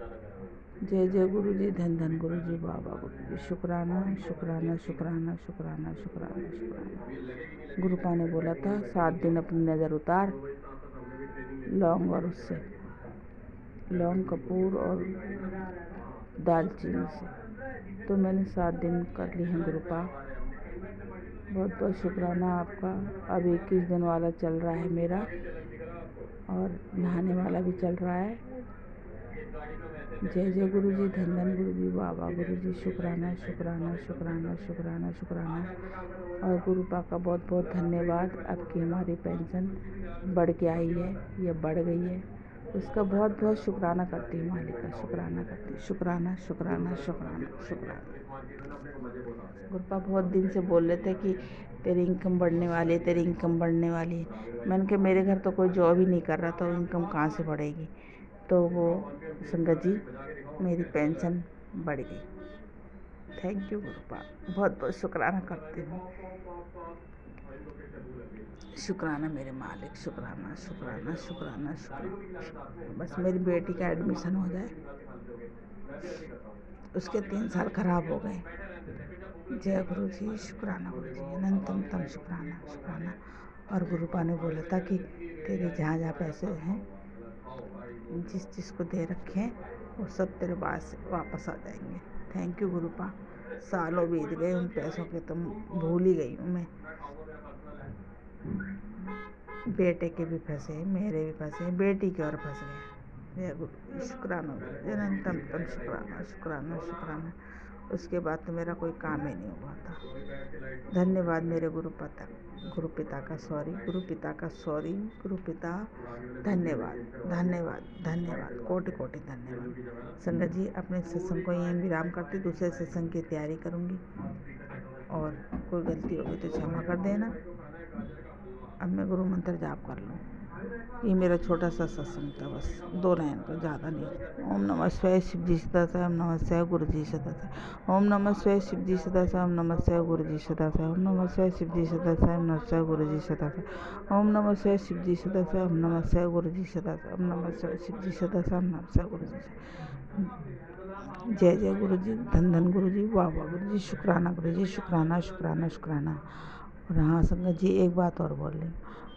S8: जय जय गुरु जी, धन धन गुरु जी, बाबा गुरु जी, शुक्राना शुक्राना शुक्राना शुक्राना शुक्राना शुक्राना। गुरुपा ने बोला था 7 दिन अपनी नज़र उतार लौंग और उससे लौंग कपूर और दालचीनी से, तो मैंने 7 दिन कर ली हैं गुरुपा। बहुत बहुत शुक्राना आपका। अब 21 दिन वाला चल रहा है मेरा और नहाने वाला भी चल रहा है। जय जय गुरु जी, धन धन गुरु जी, बाबा गुरु जी, शुक्राना शुक्राना शुक्राना शुक्राना शुक्राना। और गुरुपा का बहुत बहुत धन्यवाद। आपकी हमारी पेंशन बढ़ के आई है या बढ़ गई है, उसका बहुत बहुत शुक्राना करती हूँ, मालिक का शुक्राना करती हूँ, शुक्राना शुक्राना शुक्राना शुक्राना। गुरुपा बहुत दिन से बोल रहे थे कि तेरी इनकम बढ़ने वाली है, तेरी इनकम बढ़ने वाली है। मैंने कहा मेरे घर तो कोई जॉब ही नहीं कर रहा, तो इनकम कहाँ से बढ़ेगी। तो वो संगत जी मेरी पेंशन बढ़ गई। थैंक यू गुरुपा, बहुत बहुत शुक्राना करती हूँ, शुक्राना मेरे मालिक, शुक्राना शुक्राना शुक्राना शुक्राना। बस मेरी बेटी का एडमिशन हो जाए, उसके 3 साल खराब हो गए। जय गुरु जी, शुक्राना गुरु जी, अनंतम तम शुक्राना शुक्राना। और गुरुपा ने बोला था कि तेरे जहाँ जहाँ पैसे हैं, जिस जिसको दे रखे हैं वो सब तेरे पास वापस आ जाएंगे। थैंक यू गुरुपा, सालों बीत गए उन पैसों के, तुम भूल ही गई हूँ मैं। बेटे के भी फंसे, मेरे भी फंसे, बेटी के और फंस गए। जय गुरु, शुक्राना अनंतम तम शुक्राना शुक्राना शुक्राना। उसके बाद तो मेरा कोई काम ही नहीं हुआ था। धन्यवाद मेरे गुरु पिता का सॉरी, गुरु पिता धन्यवाद धन्यवाद धन्यवाद, कोटि कोटि धन्यवाद। संगत जी अपने सत्संग को यहीं विराम करती, दूसरे सत्संग की तैयारी करूँगी और कोई गलती होगी तो क्षमा कर देना। अब मैं गुरु मंत्र जाप कर लूँ। ये मेरा छोटा सा सत्संग था, बस 2 लाइन का, ज़्यादा नहीं। ओम नमः शिवाय शिव जी सदा साई, ओम नमः शिवाय गुरु जी सदा साई, ओम नमः शिवाय शिव जी सदा साई, ओम नमः शिवाय गुरु जी सदा साई, ओम नमः शिवाय शिव जी सदा साई, ओम नमः शिवाय गुरु जी सदा साई, ओम नमः शिवाय शिव जी सदा साई, ओम नमः शिवाय गुरु जी सदा साई, ओम नमः शिवाय शिव जी सदा साई, ओम नमः शिवाय गुरु जी। जय जय गुरु जी, धन धन गुरु जी, वाह वाह गुरु जी, शुक्राना गुरु जी, शुक्राना शुक्राना शुक्राना। और हाँ संगत जी, एक बात और बोल रही हूँ,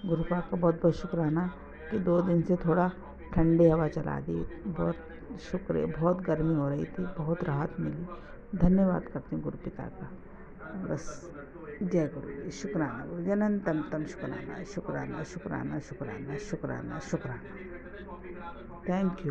S8: गुरु पाक का बहुत बहुत शुक्राना कि 2 दिन से थोड़ा ठंडी हवा चला दी। बहुत शुक्र, बहुत गर्मी हो रही थी, बहुत राहत मिली। धन्यवाद करती हूँ गुरु पिता का। बस जय गुरु जी, शुक्राना गुरु जी, अनंतम तम शुक्राना शुक्राना शुक्राना शुक्राना शुक्राना शुक्राना। Thank you.